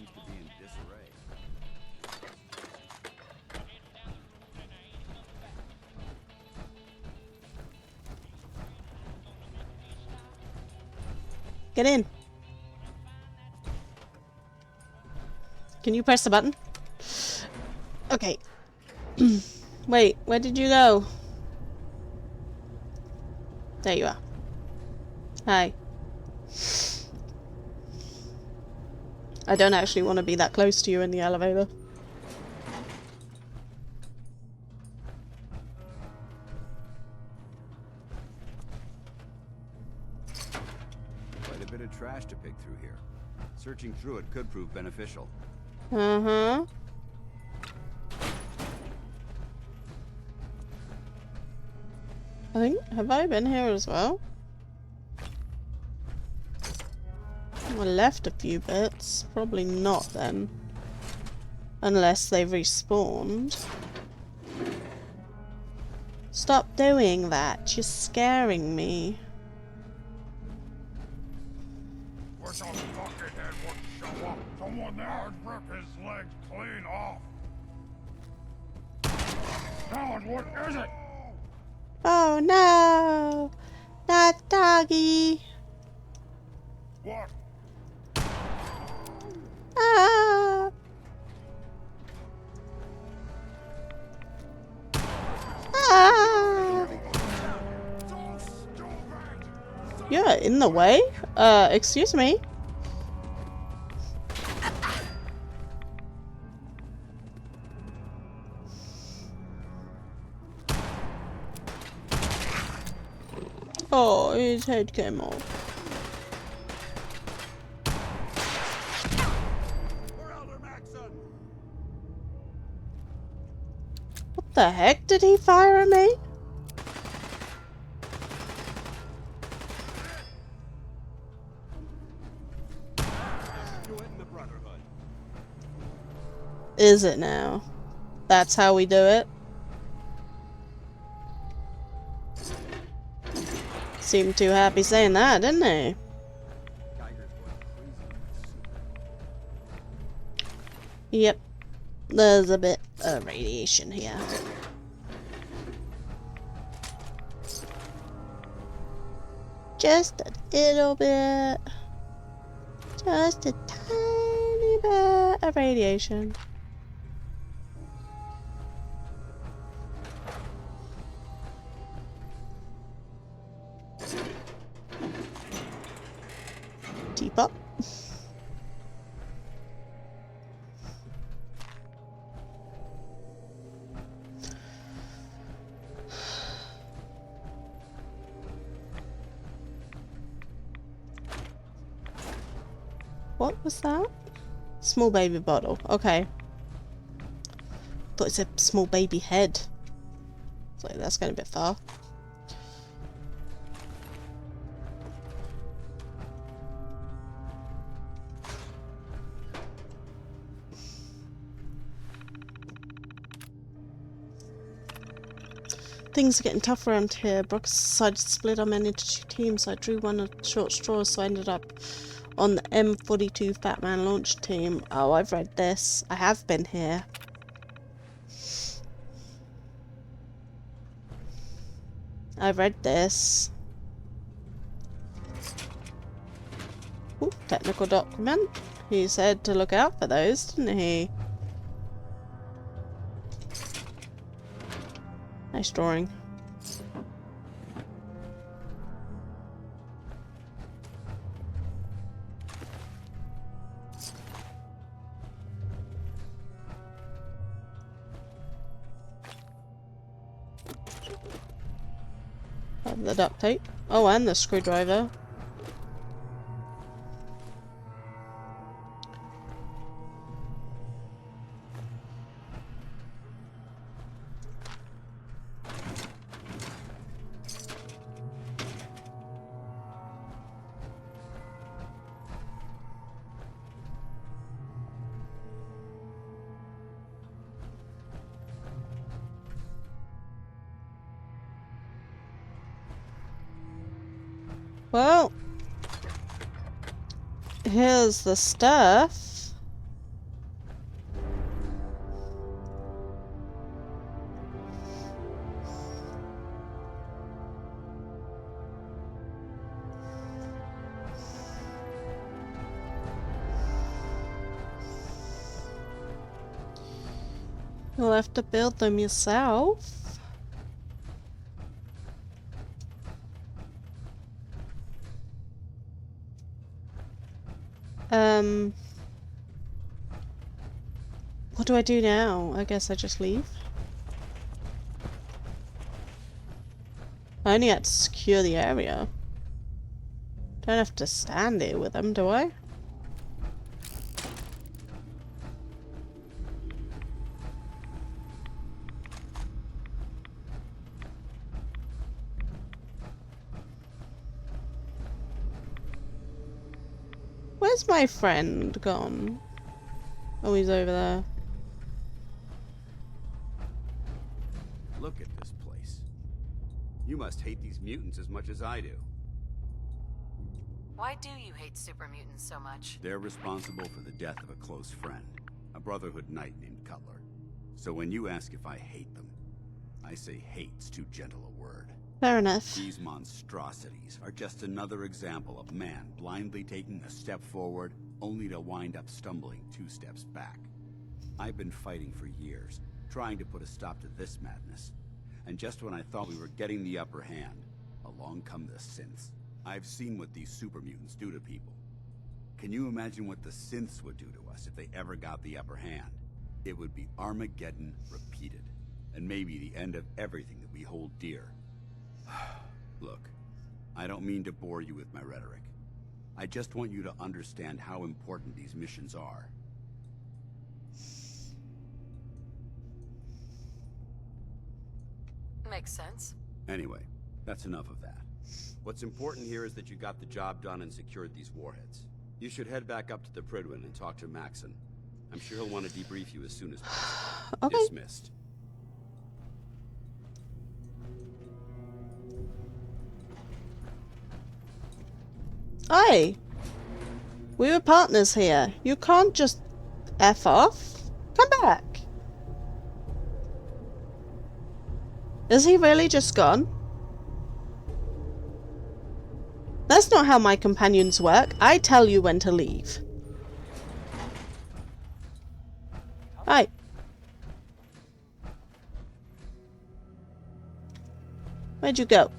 Speaker 1: Get in. Can you press the button? Okay. Wait, where did you go? There you are. Hi. I don't actually want to be that close to you in the elevator.
Speaker 10: Quite a bit of trash to pick through here. Searching through it could prove beneficial.
Speaker 1: Uh-huh. Have I been here as well? I left a few bits. Probably not then. Unless they've respawned. Stop doing that. You're scaring me.
Speaker 13: Where's some buckethead would show up? Someone there and rip his legs clean off. Talon, what is it?
Speaker 1: Oh no! Not Doggy!
Speaker 13: What?
Speaker 1: Ah. Ah. You're in the way? Excuse me? Oh, his head came off. What the heck did he fire at me? Is it now? That's how we do it? Seemed too happy saying that, didn't he? Yep. There's a bit of radiation here. Just a little bit. Just a tiny bit of radiation. Teapot. What was that? Small baby bottle. Okay. Thought it said small baby head. So that's going a bit far. Things are getting tough around here. Brock decided to split our men into 2 teams, so I drew one of the short straws, so I ended up on the M42 Fat Man launch team. Oh, I've read this. I have been here. I've read this. Ooh, technical document. He said to look out for those, didn't he? Nice drawing. The duct tape. Oh, and the screwdriver. Well, here's the stuff. You'll have to build them yourself. What do I do now? I guess I just leave. I only had to secure the area. Don't have to stand here with them, do I? Where's my friend gone? Oh, he's over there.
Speaker 10: Look at this place. You must hate these mutants as much as I do.
Speaker 5: Why do you hate super mutants so much?
Speaker 10: They're responsible for the death of a close friend, a Brotherhood knight named Cutler. So when you ask if I hate them, I say hate's too gentle a word.
Speaker 1: Fair enough.
Speaker 10: These monstrosities are just another example of man blindly taking a step forward, only to wind up stumbling 2 steps back. I've been fighting for years, trying to put a stop to this madness. And just when I thought we were getting the upper hand, along come the synths. I've seen what these super mutants do to people. Can you imagine what the synths would do to us if they ever got the upper hand? It would be Armageddon repeated, and maybe the end of everything that we hold dear. Look, I don't mean to bore you with my rhetoric. I just want you to understand how important these missions are.
Speaker 5: Makes sense.
Speaker 10: Anyway, that's enough of that. What's important here is that you got the job done and secured these warheads. You should head back up to the Prydwen and talk to Maxon. I'm sure he'll want to debrief you as soon as possible.
Speaker 1: Okay.
Speaker 10: Dismissed.
Speaker 1: Hey, we were partners here. You can't just F off. Come back. Is he really just gone? That's not how my companions work. I tell you when to leave. Hi. Where'd you go?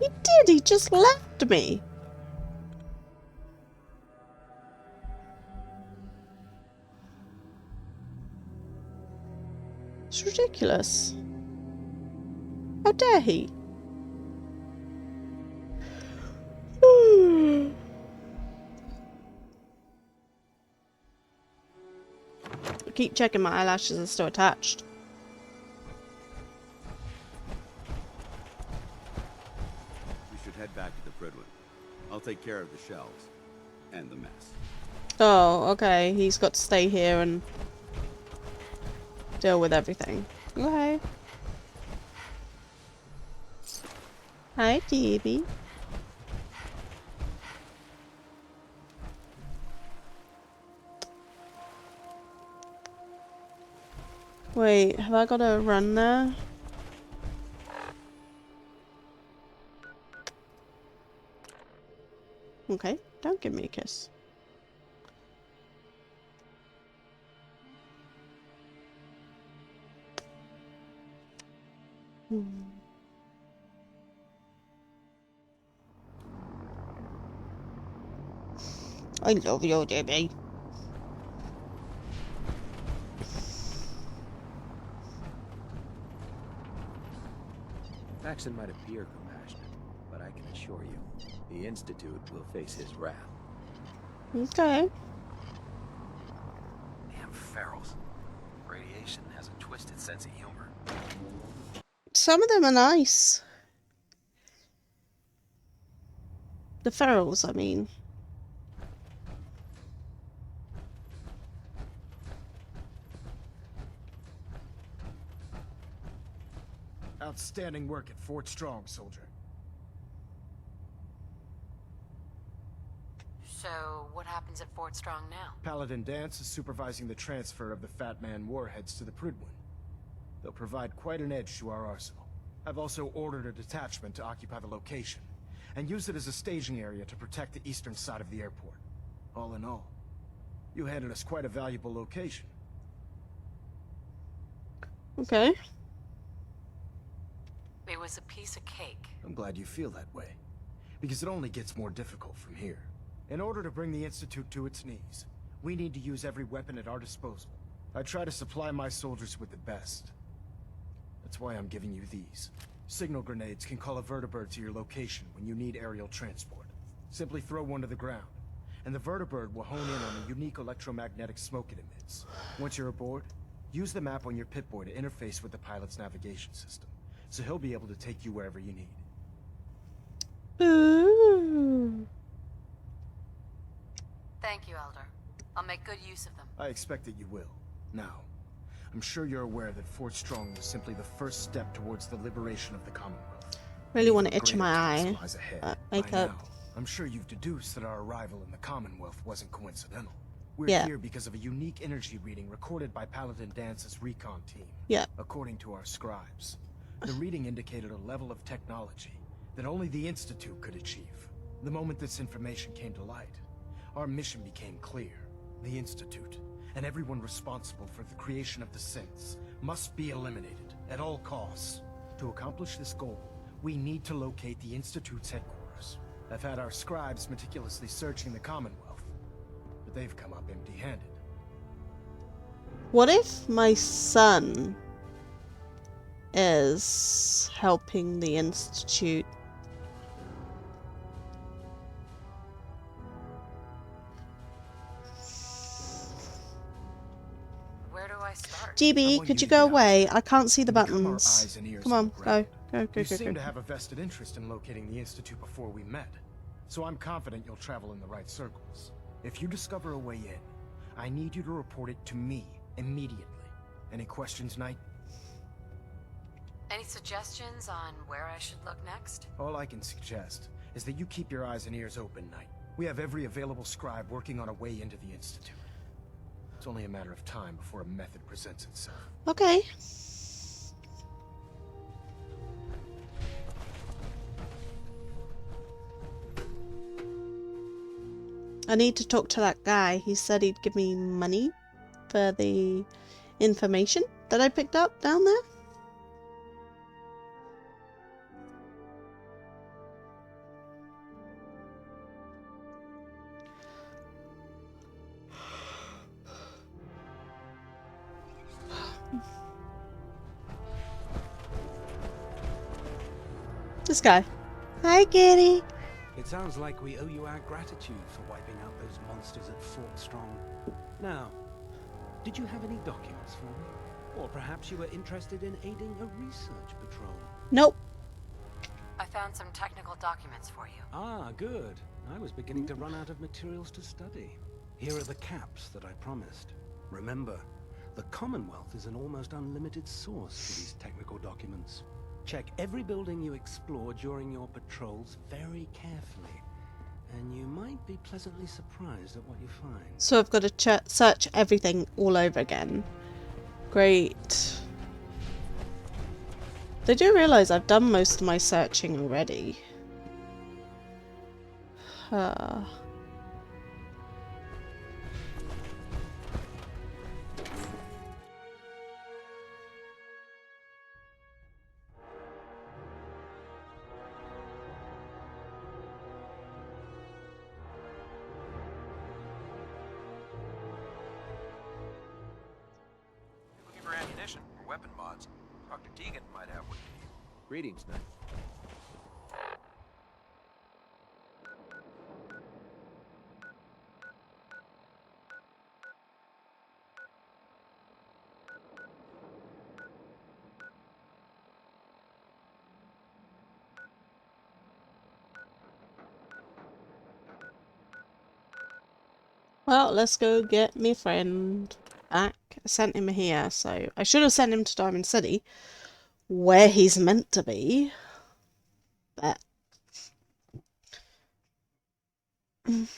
Speaker 1: He did, he just left me. It's ridiculous. How dare he? I keep checking my eyelashes are still attached.
Speaker 10: We should head back to the Prydwen. I'll take care of the shelves and the mess.
Speaker 1: Oh, okay. He's got to stay here and deal with everything. Okay. Hi, Debbie. Wait, have I got to run there? Okay, don't give me a kiss. I love you, Debbie.
Speaker 7: Maxon might appear compassionate, but I can assure you, the Institute will face his wrath.
Speaker 1: Okay.
Speaker 7: Damn ferals. Radiation has a twisted sense of humor.
Speaker 1: Some of them are nice. The ferals, I mean.
Speaker 12: Outstanding work at Fort Strong, soldier.
Speaker 5: So, what happens at Fort Strong now?
Speaker 12: Paladin Danse is supervising the transfer of the Fat Man warheads to the Prydwen. They'll provide quite an edge to our arsenal. I've also ordered a detachment to occupy the location, and use it as a staging area to protect the eastern side of the airport. All in all, you handed us quite a valuable location.
Speaker 1: Okay.
Speaker 5: It was a piece of cake.
Speaker 12: I'm glad you feel that way, because it only gets more difficult from here. In order to bring the Institute to its knees, we need to use every weapon at our disposal. I try to supply my soldiers with the best. That's why I'm giving you these. Signal grenades can call a vertibird to your location when you need aerial transport. Simply throw one to the ground, and the vertibird will hone in on the unique electromagnetic smoke it emits. Once you're aboard, use the map on your Pip-Boy to interface with the pilot's navigation system, so he'll be able to take you wherever you need.
Speaker 1: Ooh.
Speaker 5: Thank you, Elder. I'll make good use of them.
Speaker 12: I expect that you will. Now, I'm sure you're aware that Fort Strong was simply the first step towards the liberation of the Commonwealth.
Speaker 1: Really want to itch
Speaker 12: Greater
Speaker 1: my
Speaker 12: task
Speaker 1: eye.
Speaker 12: lies ahead.
Speaker 1: Makeup.
Speaker 12: By now, I'm sure you've deduced that our arrival in the Commonwealth wasn't coincidental. We're
Speaker 1: Yeah.
Speaker 12: here because of a unique energy reading recorded by Paladin Dance's recon team.
Speaker 1: Yeah.
Speaker 12: According to our scribes, the reading indicated a level of technology that only the Institute could achieve. The moment this information came to light, our mission became clear. The Institute, and everyone responsible for the creation of the synths, must be eliminated at all costs. To accomplish this goal, we need to locate the Institute's headquarters. I've had our scribes meticulously searching the Commonwealth, but they've come up empty-handed.
Speaker 1: What if my son is helping the Institute?
Speaker 5: Where do I start?
Speaker 1: GB, could you go away? I can't see the buttons. Come on, go. Go,
Speaker 12: You seem
Speaker 1: go.
Speaker 12: to have a vested interest in locating the Institute before we met, so I'm confident you'll travel in the right circles. If you discover a way in, I need you to report it to me immediately. Any questions, Knight?
Speaker 5: Any suggestions on where I should look next?
Speaker 12: All I can suggest is that you keep your eyes and ears open, Knight. We have every available scribe working on a way into the Institute. It's only a matter of time before a method presents itself.
Speaker 1: Okay. I need to talk to that guy. He said he'd give me money for the information that I picked up down there. This guy. Hi, kitty.
Speaker 9: It sounds like we owe you our gratitude for wiping out those monsters at Fort Strong. Now, did you have any documents for me? Or perhaps you were interested in aiding a research patrol?
Speaker 1: Nope.
Speaker 5: I found some technical documents for you.
Speaker 9: Ah, good. I was beginning to run out of materials to study. Here are the caps that I promised. Remember, the Commonwealth is an almost unlimited source for these technical documents. Check every building you explore during your patrols very carefully, and you might be pleasantly surprised at what you find.
Speaker 1: So I've got to search everything all over again. Great. They do realise I've done most of my searching already.
Speaker 7: Looking for ammunition or weapon mods? Dr. Deegan might have what you need. Greetings, Knight.
Speaker 1: Well, let's go get my friend back. I sent him here, so I should have sent him to Diamond City, where he's meant to be. But I've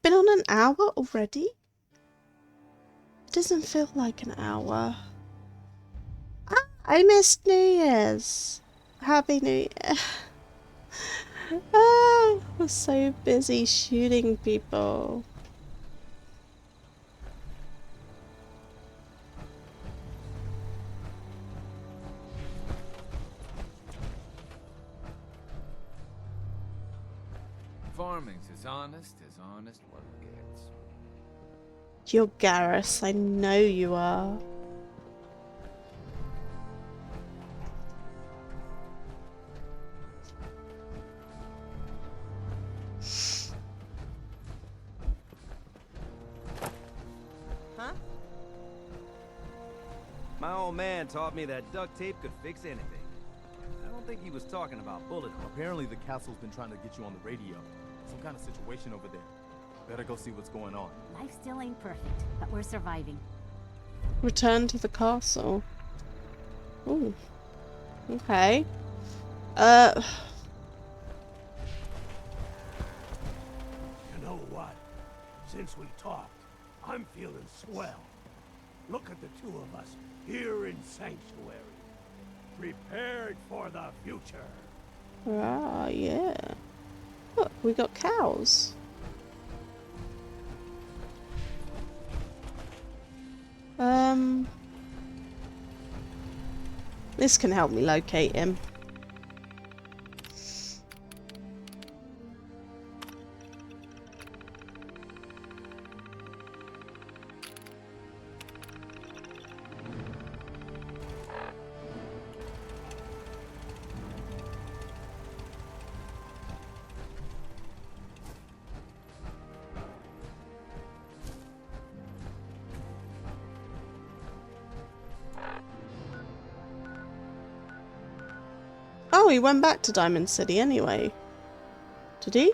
Speaker 1: been on an hour already? It doesn't feel like an hour. Ah, I missed New Year's. Happy New Year. Ah, I was so busy shooting people.
Speaker 14: Farming's as honest work gets.
Speaker 1: You're Garrus, I know you are.
Speaker 15: Huh? My old man taught me that duct tape could fix anything. I don't think he was talking about bullet holes.
Speaker 6: Apparently the castle's been trying to get you on the radio. Some kind of situation over there. Better go see what's going on.
Speaker 16: Life still ain't perfect, but we're surviving.
Speaker 1: Return to the castle. Ooh. Okay.
Speaker 9: You know what? Since we talked, I'm feeling swell. Look at the two of us here in Sanctuary. Prepared for the future.
Speaker 1: Ah, yeah. Look, we got cows. This can help me locate him. Oh, he went back to Diamond City anyway. Did he?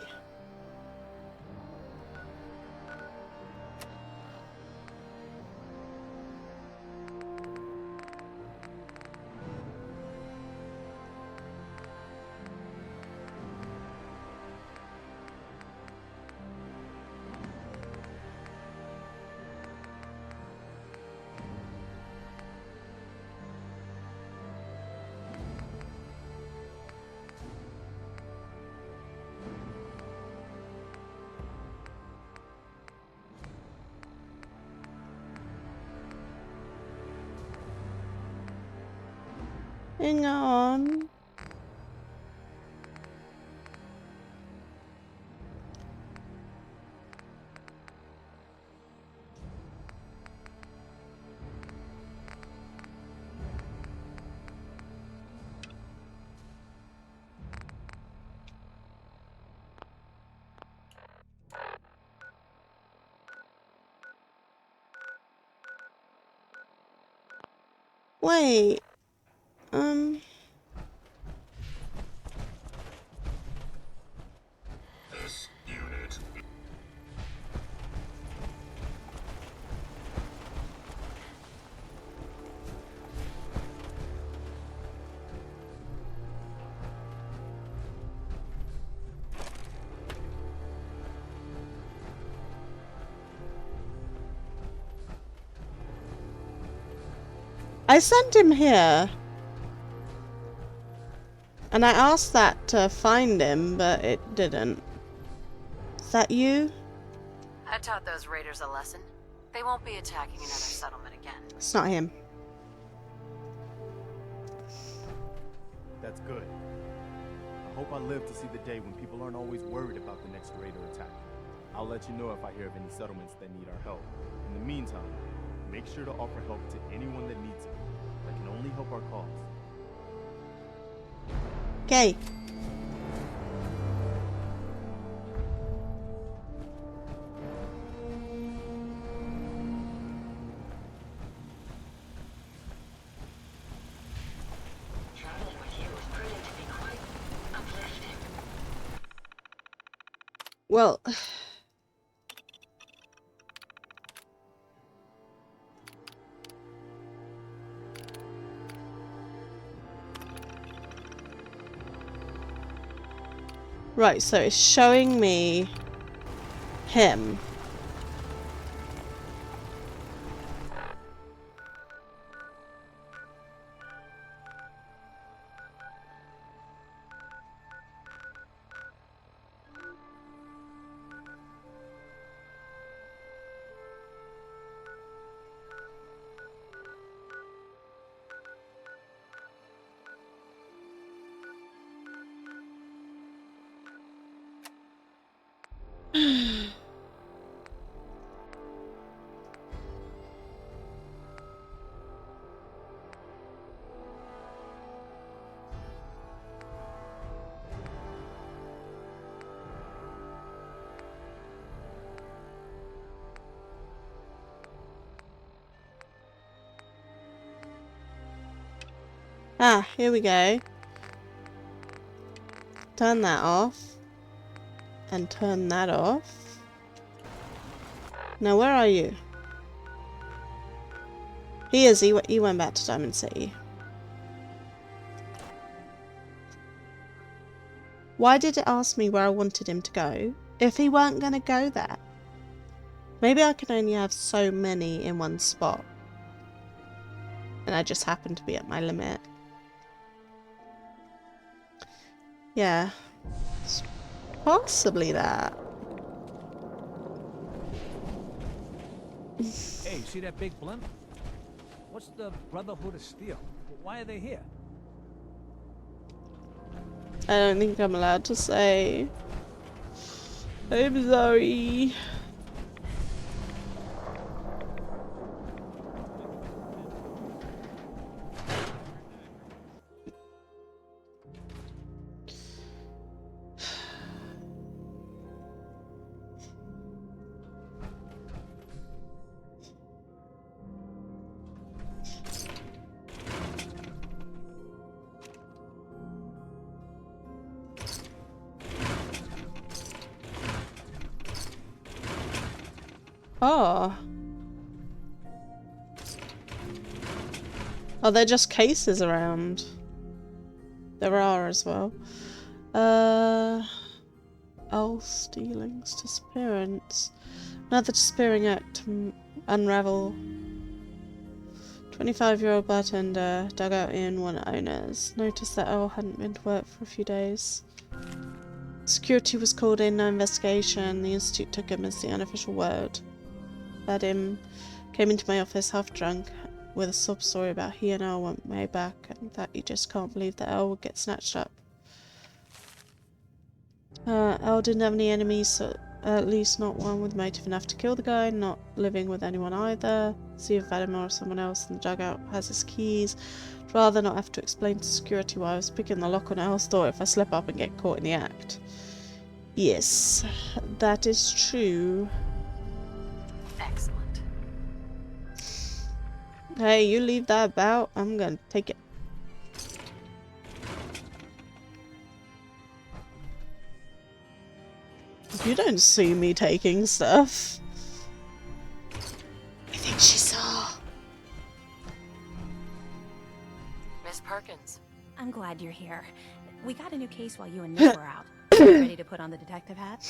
Speaker 1: Hang on. Wait.
Speaker 13: This unit.
Speaker 1: I sent him here. And I asked that to find him, but it didn't. Is that you?
Speaker 5: I taught those raiders a lesson. They won't be attacking another settlement again.
Speaker 1: It's not him.
Speaker 17: That's good. I hope I live to see the day when people aren't always worried about the next raider attack. I'll let you know if I hear of any settlements that need our help. In the meantime, make sure to offer help to anyone that needs it. That can only help our cause.
Speaker 1: Okay.
Speaker 5: Traveling with you is proving to be quite uplifting.
Speaker 1: Well... Right, so it's showing me him. Ah, here we go. Turn that off. And turn that off. Now, where are you? He is. He went back to Diamond City. Why did it ask me where I wanted him to go if he weren't going to go there? Maybe I can only have so many in one spot. And I just happen to be at my limit. Yeah. It's possibly that.
Speaker 18: Hey, see that big blimp? What's the Brotherhood of Steel? Why are they here?
Speaker 1: I don't think I'm allowed to say. I'm sorry. Oh. Oh, they're just cases around. There are as well. All stealings, disappearance. Another disappearing act to unravel. 25-year-old bartender dug out in one owners. Noticed that Earl hadn't been to work for a few days. Security was called in, no investigation. The Institute took him as the unofficial word. Vadim came into my office half drunk with a sob story about he and Earl went way back and that he just can't believe that Earl would get snatched up. Earl didn't have any enemies, so at least not one with motive enough to kill the guy, not living with anyone either. See if Vadim or someone else in the dugout has his keys. I'd rather not have to explain to security why I was picking the lock on Earl's door if I slip up and get caught in the act. Yes, that is true.
Speaker 5: Excellent.
Speaker 1: Hey, you leave that about, I'm gonna take it. You don't see me taking stuff. I think she saw.
Speaker 5: Miss Perkins.
Speaker 16: I'm glad you're here. We got a new case while you and Nick were out. Ready to put on the detective hat?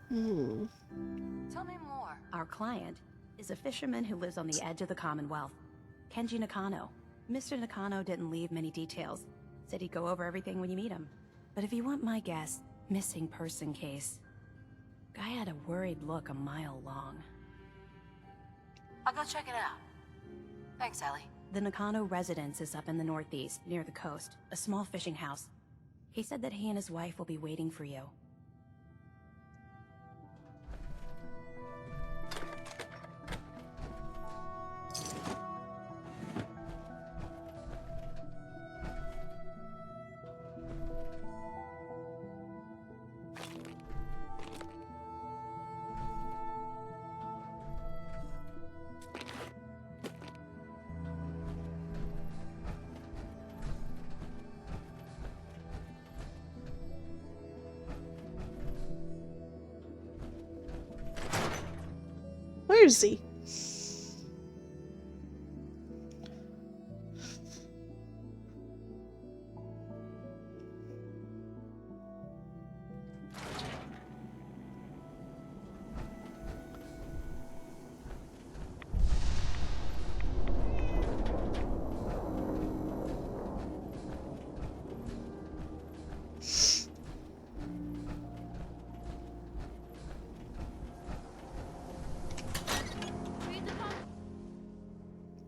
Speaker 5: Tell me more.
Speaker 16: Our client is a fisherman who lives on the edge of the Commonwealth. Kenji Nakano. Mr. Nakano didn't leave many details. Said he'd go over everything when you meet him. But if you want my guess, missing person case. Guy had a worried look a mile long.
Speaker 5: I'll go check it out. Thanks, Ellie.
Speaker 16: The Nakano residence is up in the northeast, near the coast. A small fishing house. He said that he and his wife will be waiting for you.
Speaker 1: Where is he?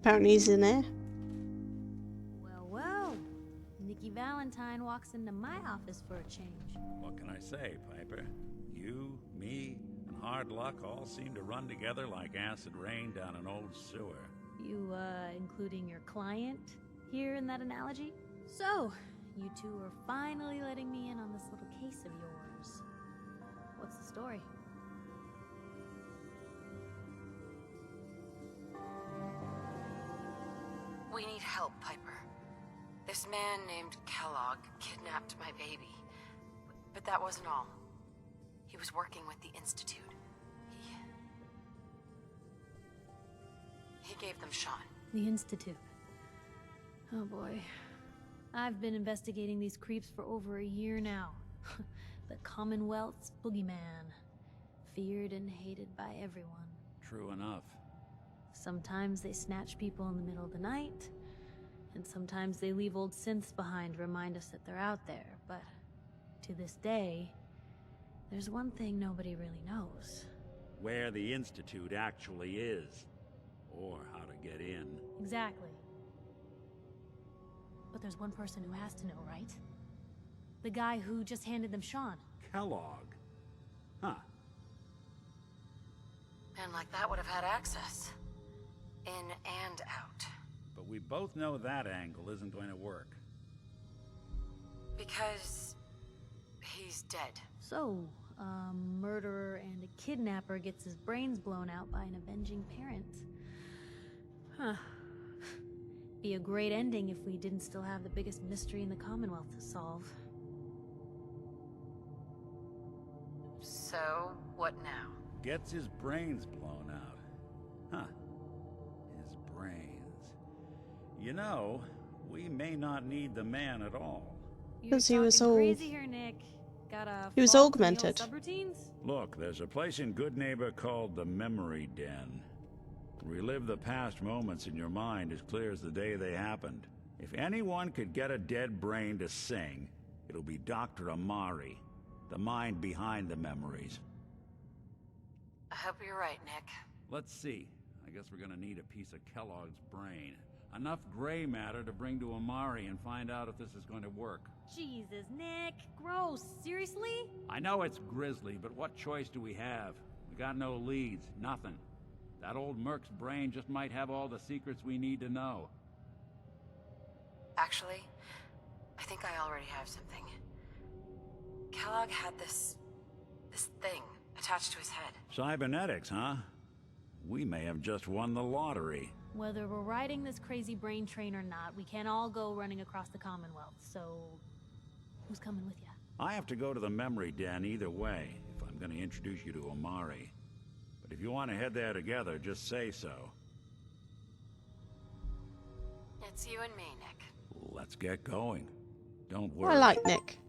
Speaker 1: Apparently he's in there.
Speaker 19: Well, well. Nikki Valentine walks into my office for a change.
Speaker 20: What can I say, Piper? You, me, and hard luck all seem to run together like acid rain down an old sewer.
Speaker 19: You, including your client here in that analogy? So, you two are finally letting me in on this little case of yours. What's the story?
Speaker 5: We need help, Piper. This man named Kellogg kidnapped my baby. But that wasn't all. He was working with the Institute. He gave them Sean.
Speaker 19: The Institute. Oh boy. I've been investigating these creeps for over a year now. The Commonwealth's boogeyman. feared and hated by everyone.
Speaker 20: True enough.
Speaker 19: Sometimes they snatch people in the middle of the night, and sometimes they leave old synths behind to remind us that they're out there, but to this day, there's one thing nobody really knows.
Speaker 20: Where the Institute actually is. Or how to get in.
Speaker 19: Exactly. But there's one person who has to know, right? The guy who just handed them Sean.
Speaker 20: Kellogg. Huh.
Speaker 5: Man like that would have had access. In and out.
Speaker 20: But we both know that angle isn't going to work.
Speaker 5: Because he's dead.
Speaker 19: So, a murderer and a kidnapper gets his brains blown out by an avenging parent. Huh. Be a great ending if we didn't still have the biggest mystery in the Commonwealth to solve.
Speaker 5: So, what now?
Speaker 20: Gets his brains blown out. Huh. His brains. You know, we may not need the man at all.
Speaker 1: Because he was all...
Speaker 19: Crazy here, Nick. Got a
Speaker 1: He was
Speaker 19: fault in the old
Speaker 1: augmented.
Speaker 19: subroutines?
Speaker 20: Look, there's a place in Good Neighbor called the Memory Den. Relive the past moments in your mind as clear as the day they happened. If anyone could get a dead brain to sing, it'll be Dr. Amari, the mind behind the memories.
Speaker 5: I hope you're right, Nick.
Speaker 20: Let's see. I guess we're gonna need a piece of Kellogg's brain. Enough gray matter to bring to Amari and find out if this is going to work.
Speaker 19: Jesus, Nick. Gross. Seriously?
Speaker 20: I know it's grisly, but what choice do we have? We got no leads, nothing. That old Merc's brain just might have all the secrets we need to know.
Speaker 5: Actually, I think I already have something. Kellogg had this thing attached to his head.
Speaker 20: Cybernetics, huh? We may have just won the lottery.
Speaker 19: Whether we're riding this crazy brain train or not, we can't all go running across the Commonwealth, so... who's coming with you?
Speaker 20: I have to go to the Memory Den either way, if I'm going to introduce you to Amari. But if you want to head there together, just say so.
Speaker 5: It's you and me, Nick.
Speaker 20: Let's get going. Don't worry.
Speaker 1: I like Nick.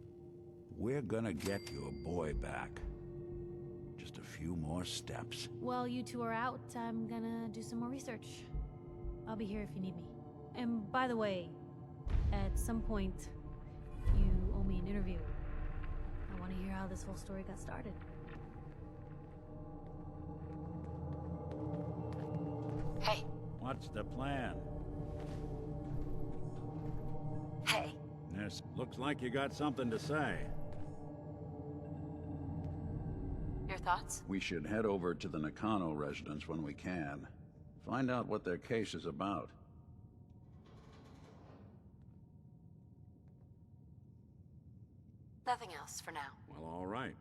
Speaker 20: We're gonna get your boy back. Just a few more steps.
Speaker 19: While you two are out, I'm gonna do some more research. I'll be here if you need me. And by the way, at some point, you owe me an interview. I want to hear how this whole story got started.
Speaker 5: Hey.
Speaker 20: What's the plan?
Speaker 5: Hey.
Speaker 20: This looks like you got something to say.
Speaker 5: Your thoughts?
Speaker 20: We should head over to the Nakano residence when we can. Find out what their case is about.
Speaker 5: Nothing else for now.
Speaker 20: Well, all right.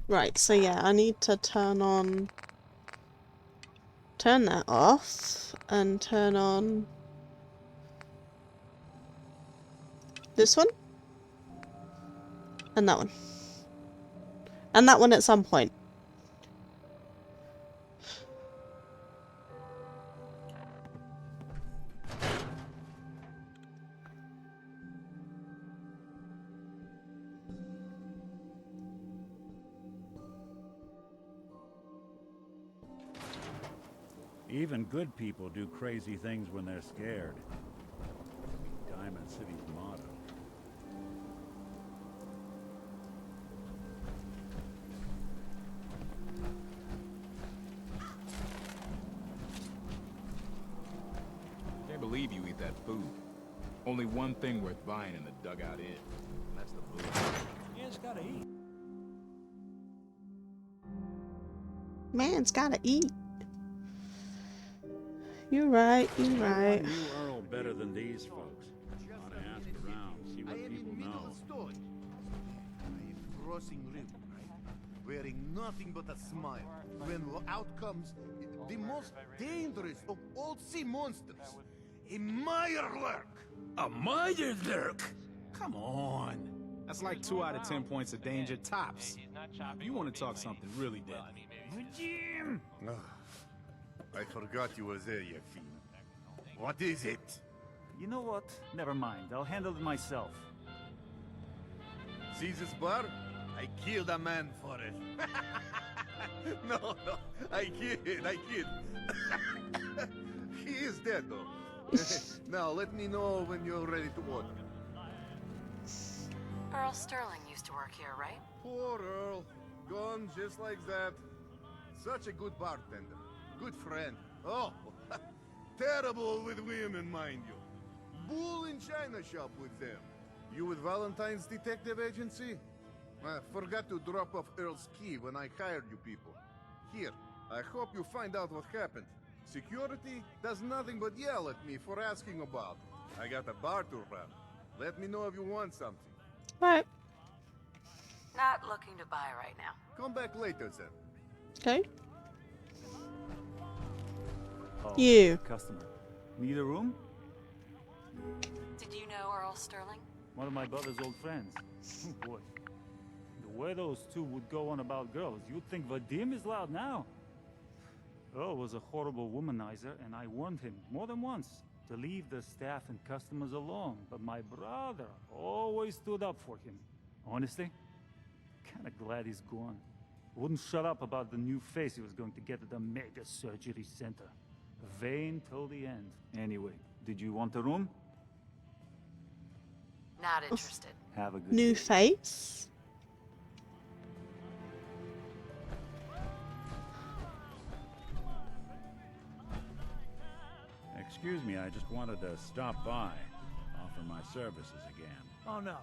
Speaker 1: Right, so yeah, I need to turn that off and turn on this one and that one and that one at some point.
Speaker 20: Even good people do crazy things when they're scared. Diamond City's motto.
Speaker 6: Can't believe you eat that food. Only one thing worth buying in the Dugout Inn. And that's the food.
Speaker 18: Man's gotta eat.
Speaker 1: Man's gotta eat. You're right, you're right.
Speaker 20: You Earl better than these folks. Ought to ask around, see what people know.
Speaker 21: Crossing rim, wearing nothing but a smile. When out comes the most dangerous of all sea monsters, a Mirelurk.
Speaker 11: A Mirelurk? Come on. That's like 2 out of 10 points of danger tops. If you want to talk something really deadly.
Speaker 21: Jim! I forgot you were there, you fiend. What is it?
Speaker 22: You know what? Never mind. I'll handle it myself.
Speaker 21: See this bar? I killed a man for it. No, I kid. He is dead, though. Now, let me know when you're ready to order.
Speaker 5: Earl Sterling used to work here, right?
Speaker 21: Poor Earl. Gone just like that. Such a good bartender. Good friend. Oh, terrible with women, mind you. Bull in china shop with them. You with Valentine's Detective Agency? I forgot to drop off Earl's key when I hired you people. Here, I hope you find out what happened. Security does nothing but yell at me for asking about it. I got a bar to run. Let me know if you want something.
Speaker 1: Right.
Speaker 5: Not looking to buy right now.
Speaker 21: Come back later, then.
Speaker 1: Okay.
Speaker 8: Oh,
Speaker 1: You.
Speaker 8: Customer. Need a room?
Speaker 5: Did you know Earl Sterling?
Speaker 8: One of my brother's old friends. Oh boy. The way those two would go on about girls, you'd think Vadim is loud now. Earl was a horrible womanizer, and I warned him more than once to leave the staff and customers alone. But my brother always stood up for him. Honestly, kinda glad he's gone. Wouldn't shut up about the new face he was going to get at the mega surgery center. Vain till the end. Anyway, did you want a room?
Speaker 5: Not interested.
Speaker 8: Have a good
Speaker 1: New
Speaker 8: day.
Speaker 1: face.
Speaker 20: Excuse me, I just wanted to stop by, offer my services again.
Speaker 18: Oh no.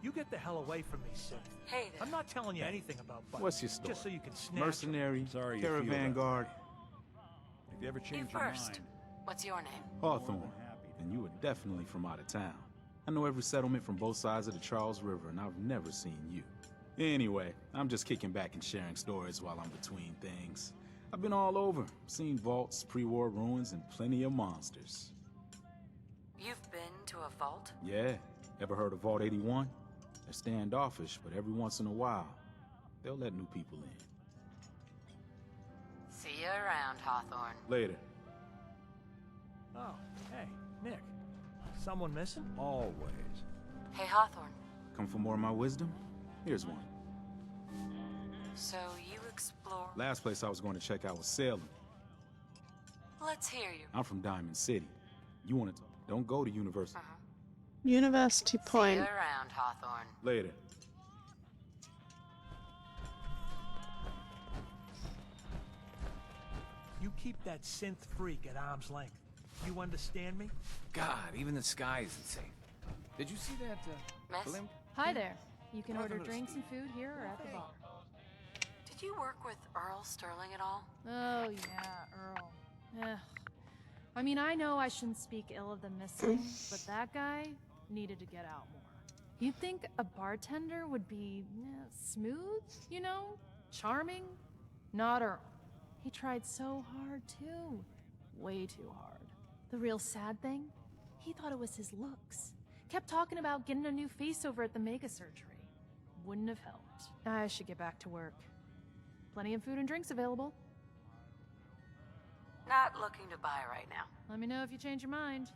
Speaker 18: You get the hell away from me, Sith.
Speaker 5: Hey there.
Speaker 18: I'm not telling you anything about Buck.
Speaker 6: What's your story?
Speaker 18: Just so you can snatch
Speaker 6: Mercenary,
Speaker 20: Sorry you feel
Speaker 6: caravan
Speaker 20: that.
Speaker 6: guard,
Speaker 20: If you ever
Speaker 5: You
Speaker 20: change your
Speaker 5: first.
Speaker 20: mind,
Speaker 5: What's your name?
Speaker 6: Hawthorne. And you were definitely from out of town. I know every settlement from both sides of the Charles River, and I've never seen you. Anyway, I'm just kicking back and sharing stories while I'm between things. I've been all over, seen vaults, pre-war ruins, and plenty of monsters.
Speaker 5: You've been to a vault?
Speaker 6: Yeah, ever heard of Vault 81? They're standoffish, but every once in a while, they'll let new people in.
Speaker 5: See you around, Hawthorne.
Speaker 6: Later.
Speaker 18: Oh, hey, Nick. Someone missing?
Speaker 20: always.
Speaker 5: Hey, Hawthorne.
Speaker 6: Come for more of my wisdom? Here's one.
Speaker 5: So you explore...
Speaker 6: Last place I was going to check out was Salem.
Speaker 5: Let's hear you.
Speaker 6: I'm from Diamond City. You want to... Don't go to University.
Speaker 1: University
Speaker 5: See you
Speaker 1: Point.
Speaker 5: around, Hawthorne.
Speaker 6: Later.
Speaker 18: You keep that synth freak at arm's length. You understand me?
Speaker 7: God, even the sky is insane. Did you see that,
Speaker 5: Miss?
Speaker 7: blimp?
Speaker 22: Hi there. You can order
Speaker 7: Nothing to
Speaker 22: drinks and food here or at the bar.
Speaker 5: Did you work with Earl Sterling at all?
Speaker 22: Oh, yeah, Earl. Ugh. I mean, I know I shouldn't speak ill of the missing, but that guy needed to get out more. You'd think a bartender would be smooth, you know? Charming? Not Earl. He tried so hard, too. Way too hard. The real sad thing? He thought it was his looks. Kept talking about getting a new face over at the mega surgery. Wouldn't have helped. I should get back to work. Plenty of food and drinks available.
Speaker 5: Not looking to buy right now.
Speaker 22: Let me know if you change your mind.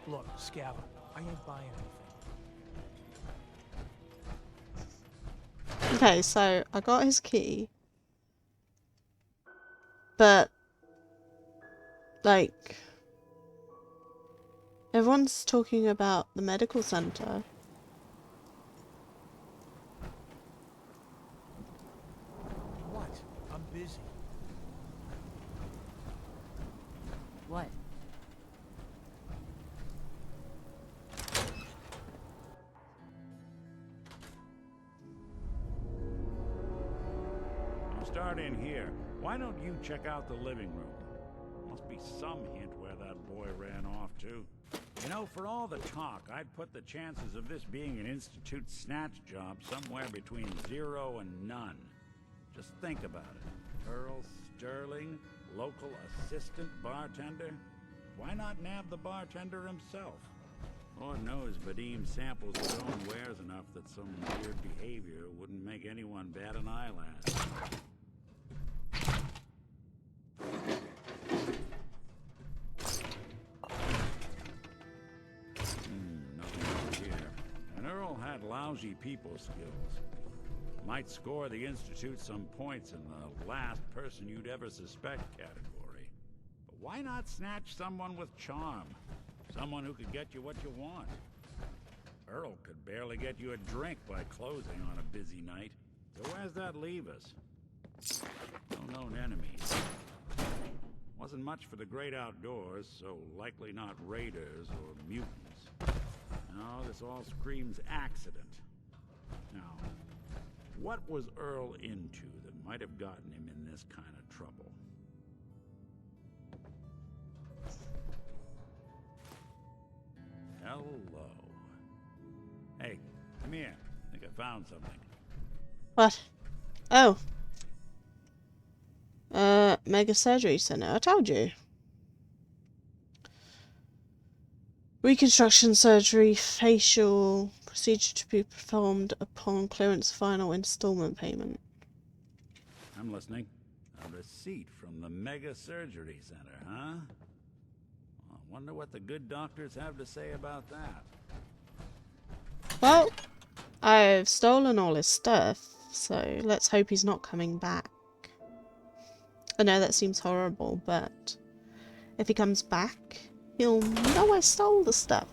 Speaker 18: Look, Scabba, I ain't buying anything.
Speaker 1: Okay, so I got his key. But, like, everyone's talking about the medical center.
Speaker 18: What? I'm busy.
Speaker 22: What?
Speaker 20: I'll start in here. Why don't you check out the living room? Must be some hint where that boy ran off to. You know, for all the talk, I'd put the chances of this being an Institute snatch job somewhere between 0 and none. Just think about it. Earl Sterling, local assistant bartender? Why not nab the bartender himself? Lord knows Vadim samples his own wares enough that some weird behavior wouldn't make anyone bat an eyelash. Nothing over here. And Earl had lousy people skills. Might score the Institute some points in the last person you'd ever suspect category. But why not snatch someone with charm? Someone who could get you what you want. Earl could barely get you a drink by closing on a busy night. So where's that leave us? No known enemies. Wasn't much for the great outdoors, so likely not raiders or mutants. No, this all screams accident. Now, what was Earl into that might have gotten him in this kind of trouble? Hello. Hey, come here. I think I found something.
Speaker 1: What? Oh. Mega Surgery Center. I told you. Reconstruction surgery, facial procedure to be performed upon clearance of final installment payment.
Speaker 20: I'm listening. A receipt from the Mega Surgery Center, huh? I wonder what the good doctors have to say about that.
Speaker 1: Well, I've stolen all his stuff, so let's hope he's not coming back. I know that seems horrible, but if he comes back, he'll know I stole the stuff.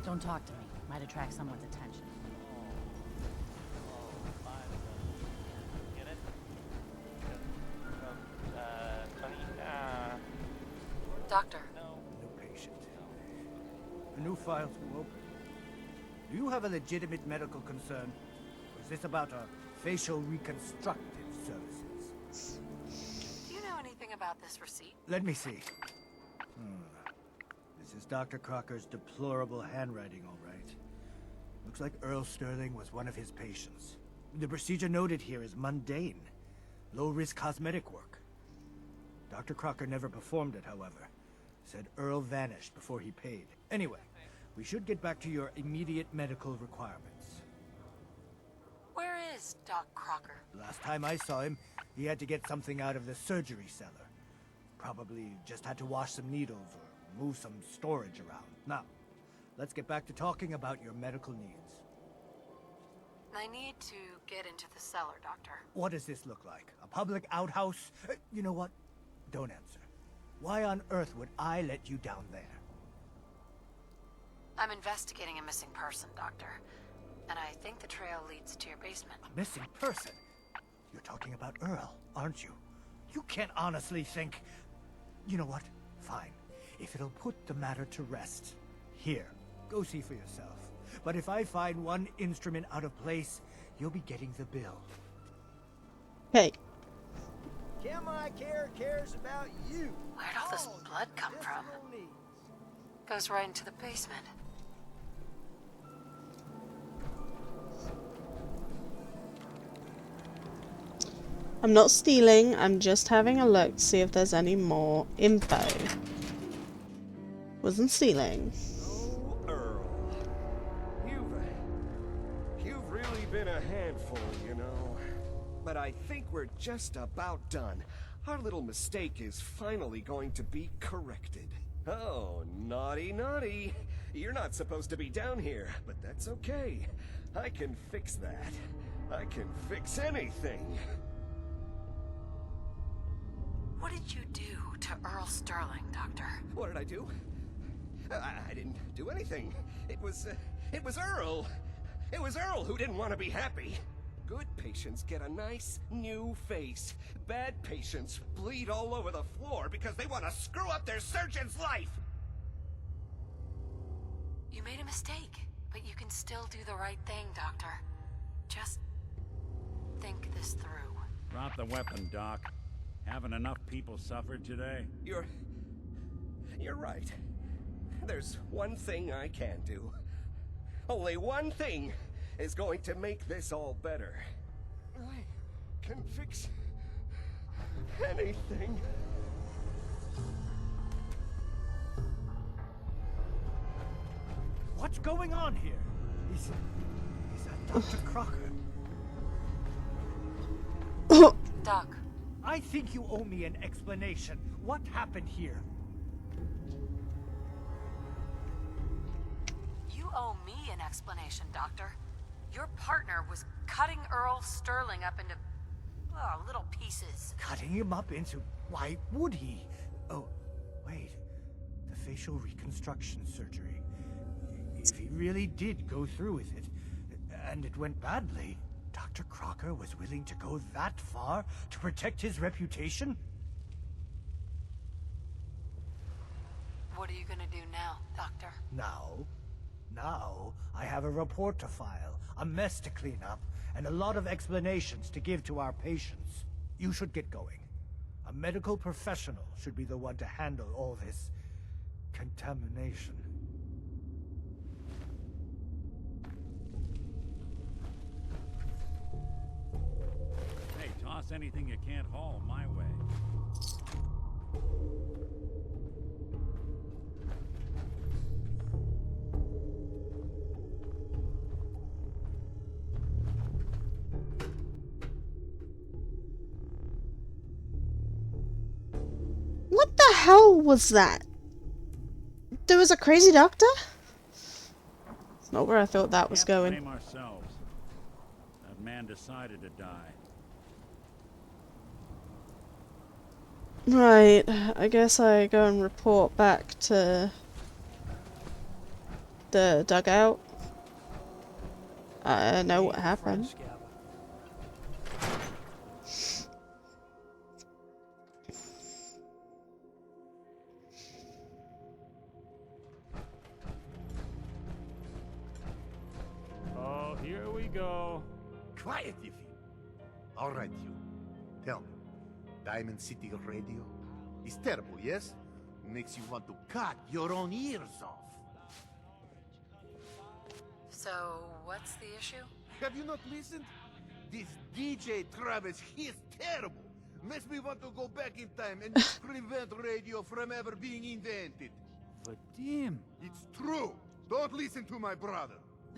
Speaker 2: Don't talk to me. Might attract someone's attention.
Speaker 5: Doctor.
Speaker 3: No patient. A new file to open. Do you have a legitimate medical concern? Or is this about facial reconstructive services?
Speaker 5: Do you know anything about this receipt?
Speaker 3: Let me see. This is Dr. Crocker's deplorable handwriting, all right. Looks like Earl Sterling was one of his patients. The procedure noted here is mundane. Low-risk cosmetic work. Dr. Crocker never performed it, however. Said Earl vanished before he paid. Anyway, we should get back to your immediate medical requirements.
Speaker 5: Where is Doc Crocker?
Speaker 3: Last time I saw him, he had to get something out of the surgery cellar. Probably just had to wash some needles or move some storage around. Now, let's get back to talking about your medical needs.
Speaker 5: I need to get into the cellar, Doctor.
Speaker 3: What does this look like? A public outhouse? You know what? Don't answer. Why on earth would I let you down there?
Speaker 5: I'm investigating a missing person, Doctor. And I think the trail leads to your basement.
Speaker 3: A missing person? You're talking about Earl, aren't you? You can't honestly think... You know what? Fine. If it'll put the matter to rest. Here, go see for yourself. But if I find one instrument out of place, you'll be getting the bill.
Speaker 1: Hey.
Speaker 23: Chem-I Care cares about you.
Speaker 5: Where'd all this blood come from? Goes right into the basement.
Speaker 1: I'm not stealing, I'm just having a look to see if there's any more info. Wasn't stealing.
Speaker 12: Oh, Earl. You've really been a handful, you know. But I think we're just about done. Our little mistake is finally going to be corrected. Oh, naughty, naughty. You're not supposed to be down here, but that's okay. I can fix that. I can fix anything.
Speaker 5: What did you do to Earl Sterling, Doctor?
Speaker 12: What did I do? I didn't do anything. It was Earl. It was Earl who didn't want to be happy. Good patients get a nice, new face. Bad patients bleed all over the floor because they want to screw up their surgeon's life!
Speaker 5: You made a mistake, but you can still do the right thing, Doctor. Just think this through.
Speaker 20: Drop the weapon, Doc. Haven't enough people suffered today?
Speaker 12: You're right. There's one thing I can do. Only one thing is going to make this all better. I can fix anything.
Speaker 3: What's going on here? Is that Dr. Crocker?
Speaker 5: Doc.
Speaker 3: I think you owe me an explanation. What happened here?
Speaker 5: You owe me an explanation, Doctor. Your partner was cutting Earl Sterling up into little pieces.
Speaker 3: Cutting him up into... Why would he? Oh, wait. The facial reconstruction surgery. If he really did go through with it, and it went badly, Dr. Crocker was willing to go that far to protect his reputation?
Speaker 5: What are you gonna do now, Doctor?
Speaker 3: Now, I have a report to file, a mess to clean up, and a lot of explanations to give to our patients. You should get going. A medical professional should be the one to handle all this contamination.
Speaker 20: Hey, toss anything you can't haul my way.
Speaker 1: What the hell was that? There was a crazy doctor? It's not where I thought that was going.
Speaker 20: Blame ourselves. That man decided to die.
Speaker 1: Right, I guess I go and report back to the dugout. I know what happened.
Speaker 8: Oh, here we go.
Speaker 21: Quiet, Iffy. All right, you. Tell me, Diamond City Radio is terrible, yes? Makes you want to cut your own ears off.
Speaker 5: So, what's the issue?
Speaker 21: Have you not listened? This DJ Travis, he is terrible. Makes me want to go back in time and prevent radio from ever being invented.
Speaker 8: Vadim!
Speaker 21: It's true. Don't listen to my brother.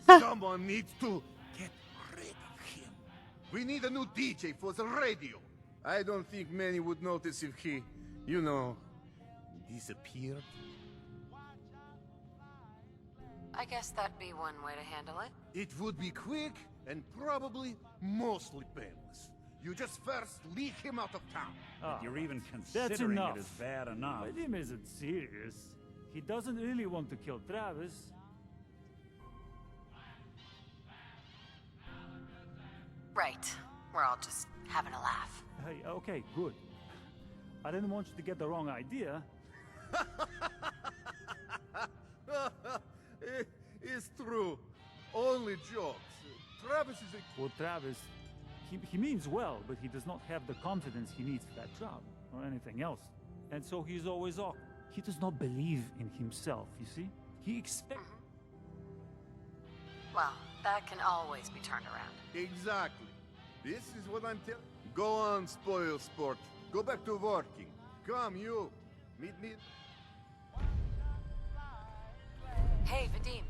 Speaker 21: Someone needs to get rid of him. We need a new DJ for the radio. I don't think many would notice if he, you know, disappeared.
Speaker 5: I guess that'd be one way to handle it.
Speaker 21: It would be quick and probably mostly painless. You just first leak him out of town.
Speaker 8: Ah,
Speaker 20: You're even
Speaker 8: that's
Speaker 20: considering
Speaker 8: enough.
Speaker 20: it as bad enough.
Speaker 8: Vadim isn't serious. He doesn't really want to kill Travis.
Speaker 5: Right. We're all just having a laugh.
Speaker 8: Hey, okay, good. I didn't want you to get the wrong idea.
Speaker 21: It's true. Only jokes. Travis is a...
Speaker 8: Well, Travis, he means well, but he does not have the confidence he needs for that job, or anything else. And so he's always off. He does not believe in himself, you see? He expects...
Speaker 5: Well, that can always be turned around.
Speaker 21: Exactly. This is what I'm telling. Go on, spoil sport. Go back to working. Come, you. Meet me.
Speaker 5: Hey, Vadim.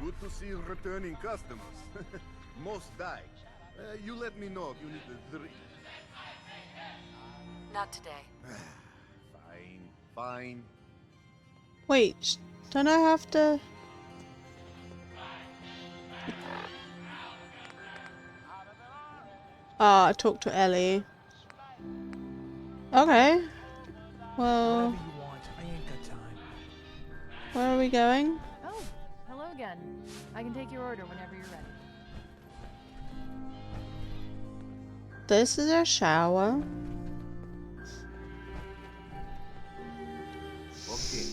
Speaker 21: Good to see returning customers. Most die. You let me know if you need a drink.
Speaker 5: Not today.
Speaker 21: Fine.
Speaker 1: Wait, don't I have to... Ah, talk to Ellie. Okay. Well... Where are we going?
Speaker 22: Oh, hello again. I can take your order whenever you're ready.
Speaker 1: This is our shower.
Speaker 21: Okay,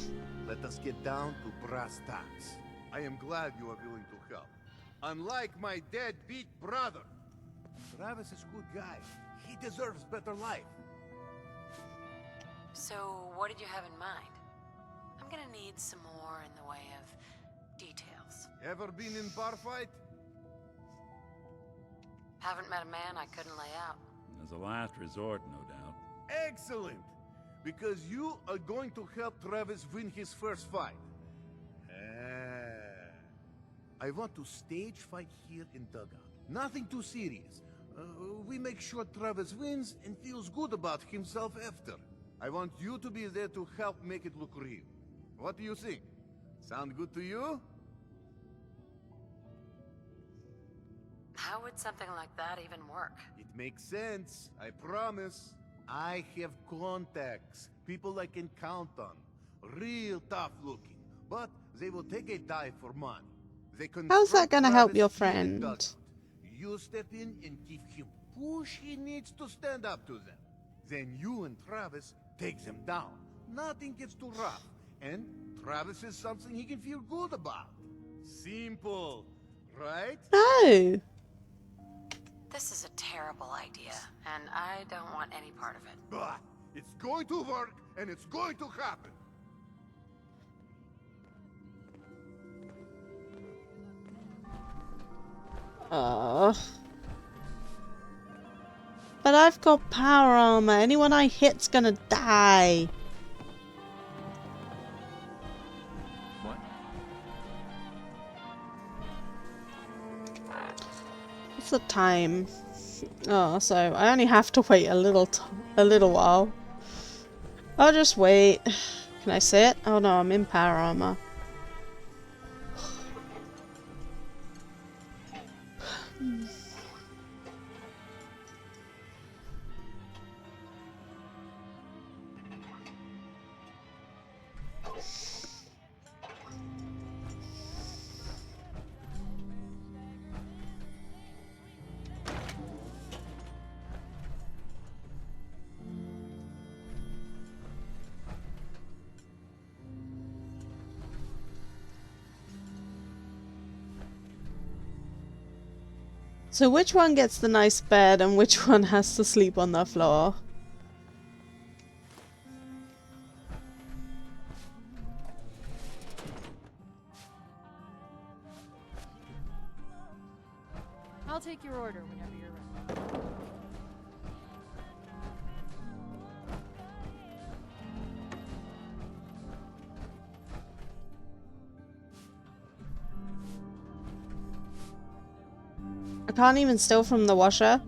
Speaker 21: let us get down to brass tacks. I am glad you are willing to help. Unlike my deadbeat brother. Travis is a good guy. He deserves better life.
Speaker 5: So, what did you have in mind? I'm gonna need some more in the way of details.
Speaker 21: Ever been in bar fight?
Speaker 5: Haven't met a man I couldn't lay out.
Speaker 20: As a last resort, no doubt.
Speaker 21: Excellent! Because you are going to help Travis win his first fight. I want to stage fight here in Dugout. Nothing too serious. We make sure Travis wins and feels good about himself after. I want you to be there to help make it look real. What do you think? Sound good to you?
Speaker 5: How would something like that even work?
Speaker 21: It makes sense, I promise. I have contacts, people I can count on. Real tough looking, but they will take a dive for money. They
Speaker 1: How's that gonna help
Speaker 21: Travis
Speaker 1: your
Speaker 21: in the
Speaker 1: friend?
Speaker 21: dugout. You step in and give him push he needs to stand up to them. Then you and Travis take them down. Nothing gets too rough. And Travis is something he can feel good about. Simple, right?
Speaker 1: No.
Speaker 5: This is a terrible idea, and I don't want any part of it.
Speaker 21: But it's going to work, and it's going to happen.
Speaker 1: But I've got power armor. Anyone I hit's gonna die.
Speaker 7: What?
Speaker 1: What's the time? Oh, so I only have to wait a little while. I'll just wait. Can I sit? Oh no, I'm in power armor. So which one gets the nice bed and which one has to sleep on the floor?
Speaker 22: I'll take your order whenever you're ready.
Speaker 1: I can't even steal from the washer.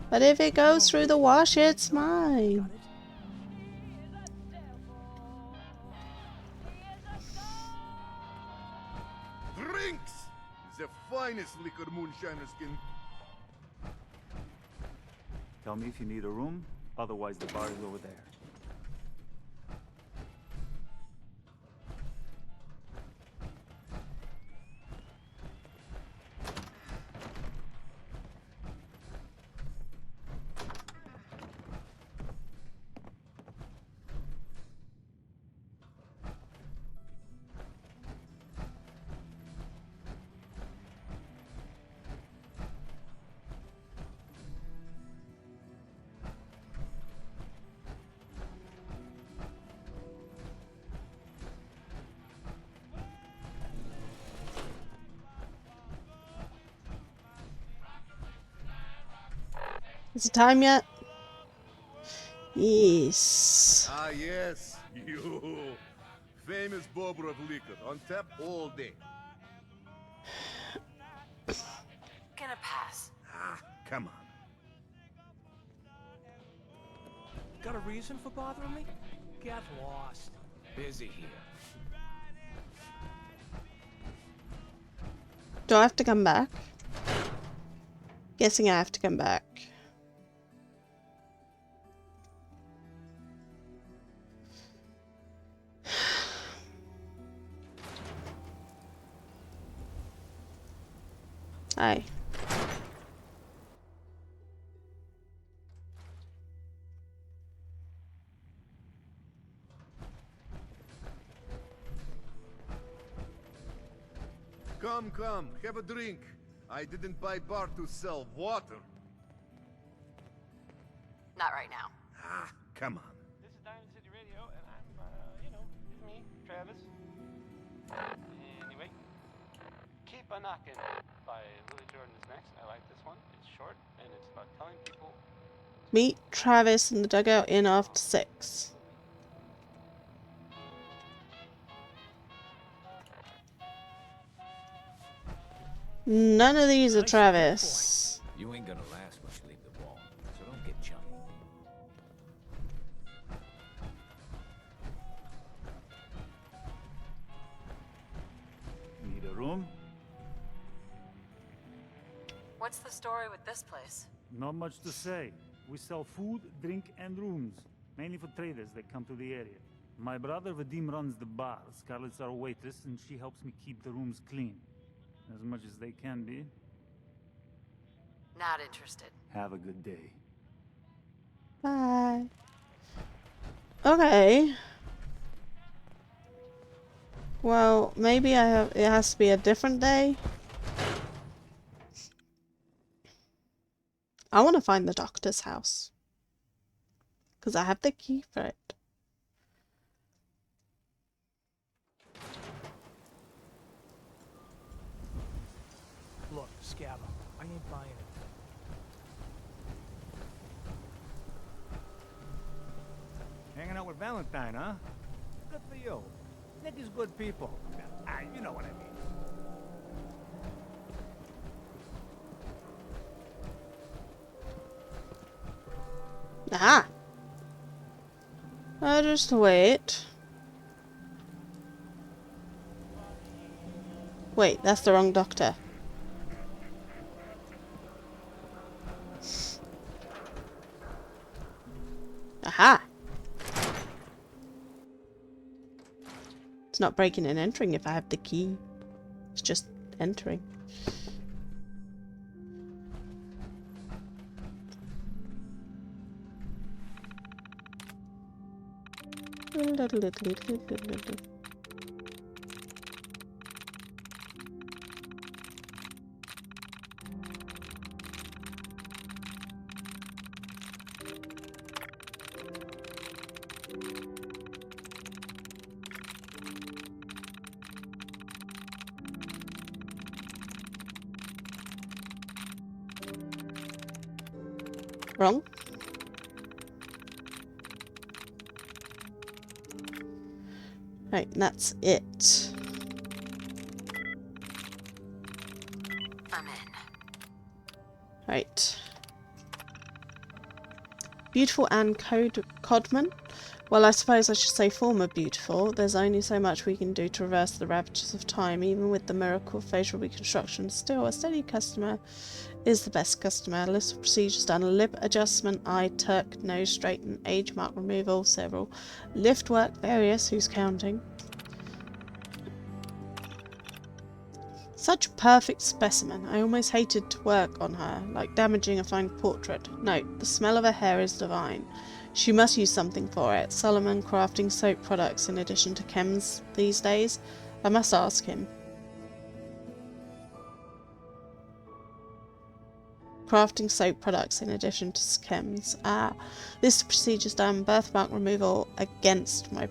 Speaker 1: But if it goes through the washer, it's mine.
Speaker 21: Drinks! The finest liquor moonshiners can...
Speaker 8: Tell me if you need a room, otherwise the bar is over there.
Speaker 1: Is it time yet? Yes.
Speaker 21: Ah, yes. You. Famous Bobrov liquor. On tap all day.
Speaker 5: Gonna pass.
Speaker 21: Ah, come on.
Speaker 18: Got a reason for bothering me? Get lost. Busy here.
Speaker 1: Do I have to come back? Guessing I have to come back. Hi.
Speaker 21: Come, have a drink. I didn't buy bar to sell water.
Speaker 5: Not right now.
Speaker 21: Ah, come on.
Speaker 4: This is Diamond City Radio, and I'm, it's me, Travis. Anyway, Keep a Knockin' by Lily Jordan is next. I like this one. It's short, and it's about telling people to
Speaker 1: Meet Travis in the dugout in after 6. None of these are Travis.
Speaker 7: You ain't gonna last much leave the wall, so don't get chummy.
Speaker 8: Need a room?
Speaker 5: What's the story with this place?
Speaker 8: Not much to say. We sell food, drink, and rooms. Mainly for traders that come to the area. My brother Vadim runs the bar. Scarlett's our waitress, and she helps me keep the rooms clean. As much as they can be.
Speaker 5: Not interested.
Speaker 8: Have a good day.
Speaker 1: Bye. Okay. Well, maybe it has to be a different day. I want to find the doctor's house. Because I have the key for it.
Speaker 18: Look, Scabba, I ain't buying it.
Speaker 12: Hanging out with Valentine, huh? Good for you. Nicky's good people. You know what I mean.
Speaker 1: Aha! I'll just wait. Wait, that's the wrong doctor. Aha! It's not breaking and entering if I have the key. It's just entering. Wrong. Right, that's it.
Speaker 5: I'm in.
Speaker 1: Right. Beautiful Anne Codman. Well, I suppose I should say former beautiful. There's only so much we can do to reverse the ravages of time, even with the miracle of facial reconstruction. Still, a steady customer is the best customer. List of procedures done: lip adjustment, eye tuck, nose straighten, age mark removal, several. Lift work, various, who's counting? Such a perfect specimen. I almost hated to work on her, like damaging a fine portrait. Note, the smell of her hair is divine. She must use something for it. Solomon crafting soap products in addition to chems these days? I must ask him. Crafting soap products in addition to chems. Ah, list of procedures done. Birthmark removal against my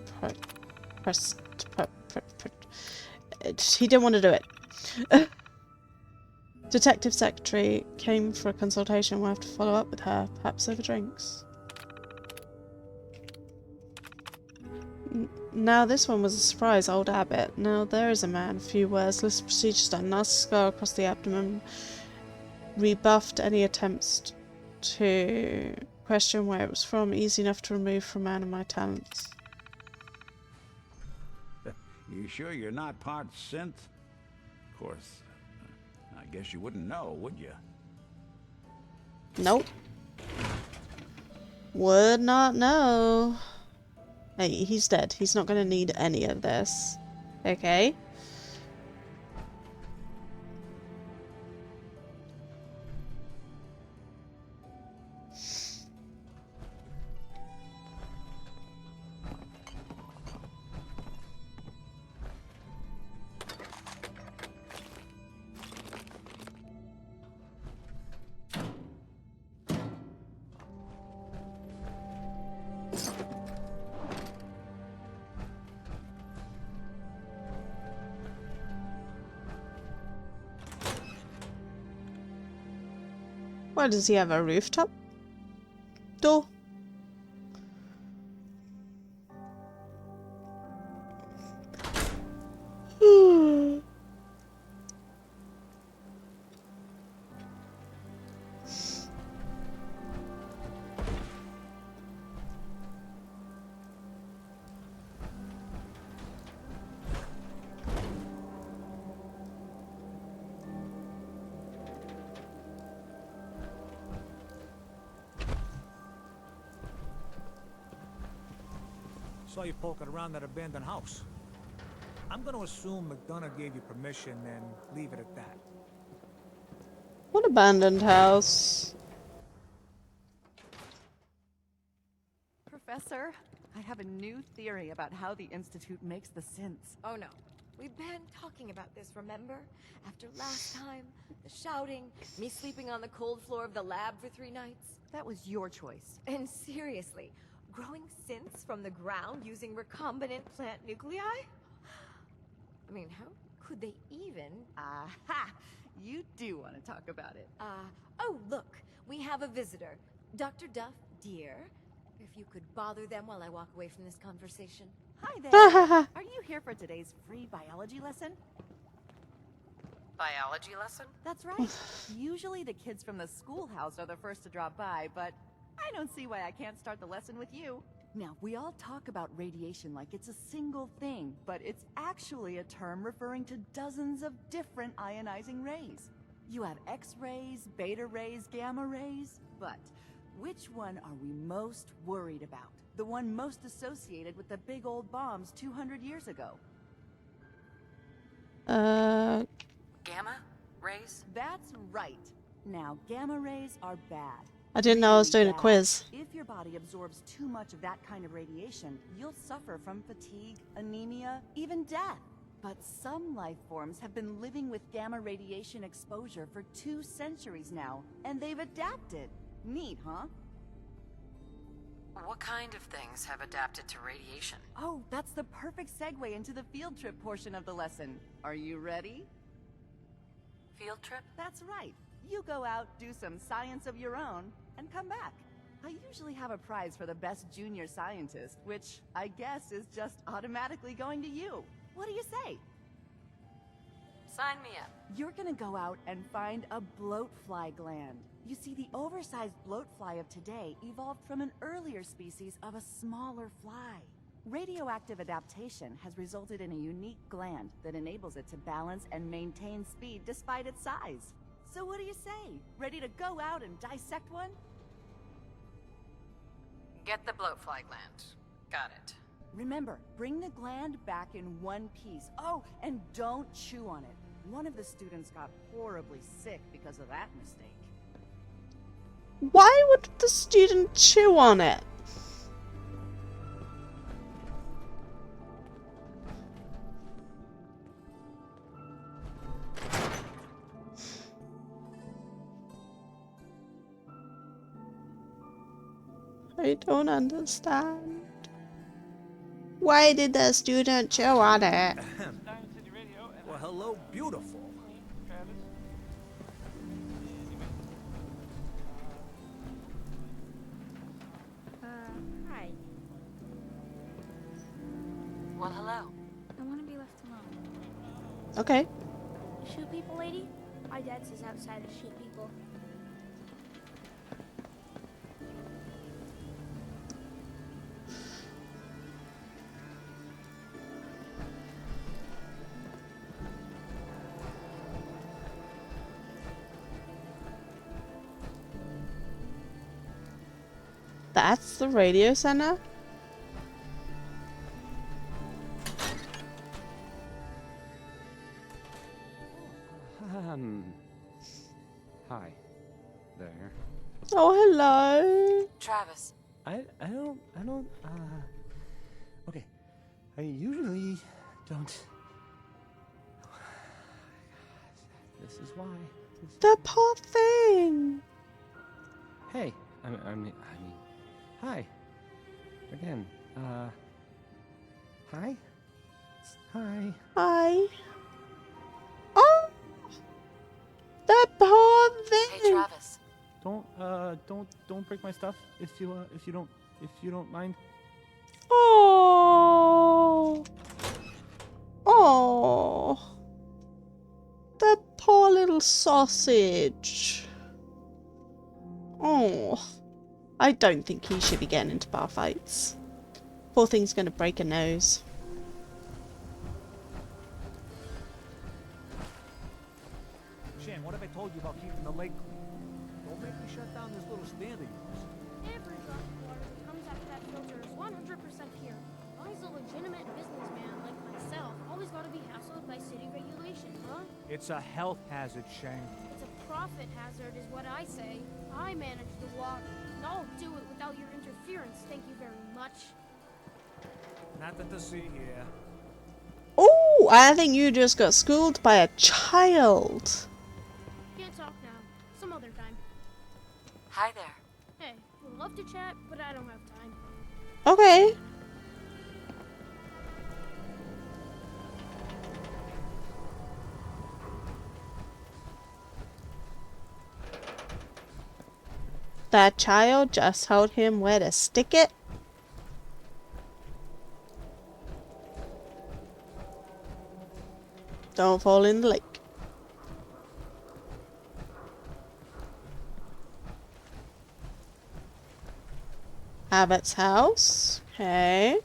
Speaker 1: he didn't want to do it. Detective secretary came for a consultation. We'll have to follow up with her, perhaps over drinks. Now this one was a surprise. Old Abbott. Now there is a man. Few words. List of procedures done. Nasty scar across the abdomen. Rebuffed any attempts to question where it was from. Easy enough to remove from man of my talents.
Speaker 20: You sure you're not part synth? Of course, I guess you wouldn't know, would you?
Speaker 1: Nope. Would not know. Hey, he's dead. He's not going to need any of this. Okay. Why does he have a rooftop? Door.
Speaker 18: Saw you poking around that abandoned house. I'm gonna assume McDonough gave you permission and leave it at that.
Speaker 1: What abandoned house?
Speaker 10: Professor, I have a new theory about how the Institute makes the synths.
Speaker 5: Oh no. We've been talking about this, remember? After last time, the shouting, me sleeping on the cold floor of the lab for 3 nights.
Speaker 10: That was your choice.
Speaker 5: And seriously, growing synths from the ground using recombinant plant nuclei? I mean, how could they even?
Speaker 10: Aha! You do want to talk about it.
Speaker 5: Oh, look, we have a visitor. Dr. Duff, dear. If you could bother them while I walk away from this conversation.
Speaker 10: Hi there. Are you here for today's free biology lesson?
Speaker 5: Biology lesson?
Speaker 10: That's right. Usually the kids from the schoolhouse are the first to drop by, but I don't see why I can't start the lesson with you. Now, we all talk about radiation like it's a single thing, but it's actually a term referring to dozens of different ionizing rays. You have X-rays, beta rays, gamma rays, but which one are we most worried about? The one most associated with the big old bombs 200 years ago.
Speaker 5: Gamma rays?
Speaker 10: That's right. Now, gamma rays are bad.
Speaker 1: I didn't know I was doing a
Speaker 10: Bad.
Speaker 1: quiz.
Speaker 10: If your body absorbs too much of that kind of radiation, you'll suffer from fatigue, anemia, even death. But some life forms have been living with gamma radiation exposure for 2 centuries now, and they've adapted. Neat, huh?
Speaker 5: What kind of things have adapted to radiation?
Speaker 10: Oh, that's the perfect segue into the field trip portion of the lesson. Are you ready?
Speaker 5: Field trip?
Speaker 10: That's right. You go out, do some science of your own, and come back. I usually have a prize for the best junior scientist, which I guess is just automatically going to you. What do you say?
Speaker 5: Sign me up.
Speaker 10: You're gonna go out and find a bloatfly gland. You see, the oversized bloatfly of today evolved from an earlier species of a smaller fly. Radioactive adaptation has resulted in a unique gland that enables it to balance and maintain speed despite its size. So what do you say? Ready to go out and dissect one?
Speaker 5: Get the bloatfly gland. Got it.
Speaker 10: Remember, bring the gland back in one piece. Oh, and don't chew on it. One of the students got horribly sick because of that mistake.
Speaker 1: Why would the student chew on it? I don't understand. Why did the student chew on it?
Speaker 18: Well, hello, beautiful.
Speaker 14: Hi.
Speaker 5: Well, hello.
Speaker 14: I want to be left alone.
Speaker 1: Okay.
Speaker 14: Shoot people, lady? My dad says outside to shoot people.
Speaker 1: That's the radio center?
Speaker 15: Hi there.
Speaker 1: Oh, hello.
Speaker 5: Travis.
Speaker 15: I don't, okay. I usually don't. This is why.
Speaker 1: The poor thing.
Speaker 15: Hey, I mean, hi. Again, hi? Hi.
Speaker 1: Hi. Oh! The poor thing.
Speaker 5: Hey, Travis.
Speaker 15: don't break my stuff if you don't mind.
Speaker 1: Oh, oh, that poor little sausage. Oh, I don't think he should be getting into bar fights. Poor thing's gonna break a nose.
Speaker 18: Shan, what have I told you about keeping the lake clean? Don't make me shut down this little stand of yours.
Speaker 14: Every drop of water that comes out of that filter is 100% pure. Why is a legitimate businessman like myself always got to be hassled by city regulations, huh?
Speaker 18: It's a health hazard, Shane.
Speaker 14: It's a profit hazard is what I say. I manage the water, and I'll do it without your interference, thank you very much.
Speaker 18: Nothing to see here.
Speaker 1: Oh, I think you just got schooled by a child.
Speaker 14: Can't talk now. Some other time.
Speaker 5: Hi there.
Speaker 14: Hey, would love to chat, but I don't have time.
Speaker 1: Okay. That child just told him where to stick it. Don't fall in the lake. Abbott's house. Okay.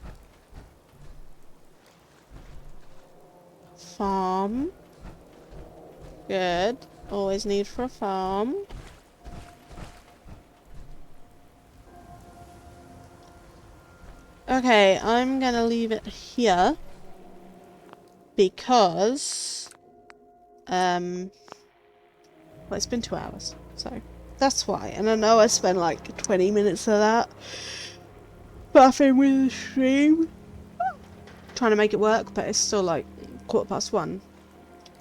Speaker 1: Farm. Good. Always need for a farm. Okay, I'm gonna leave it here. Because well, it's been 2 hours, so that's why. And I know I spent like 20 minutes of that buffing with the stream, trying to make it work, but it's still like 1:15.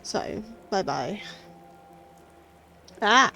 Speaker 1: So bye bye. Ah.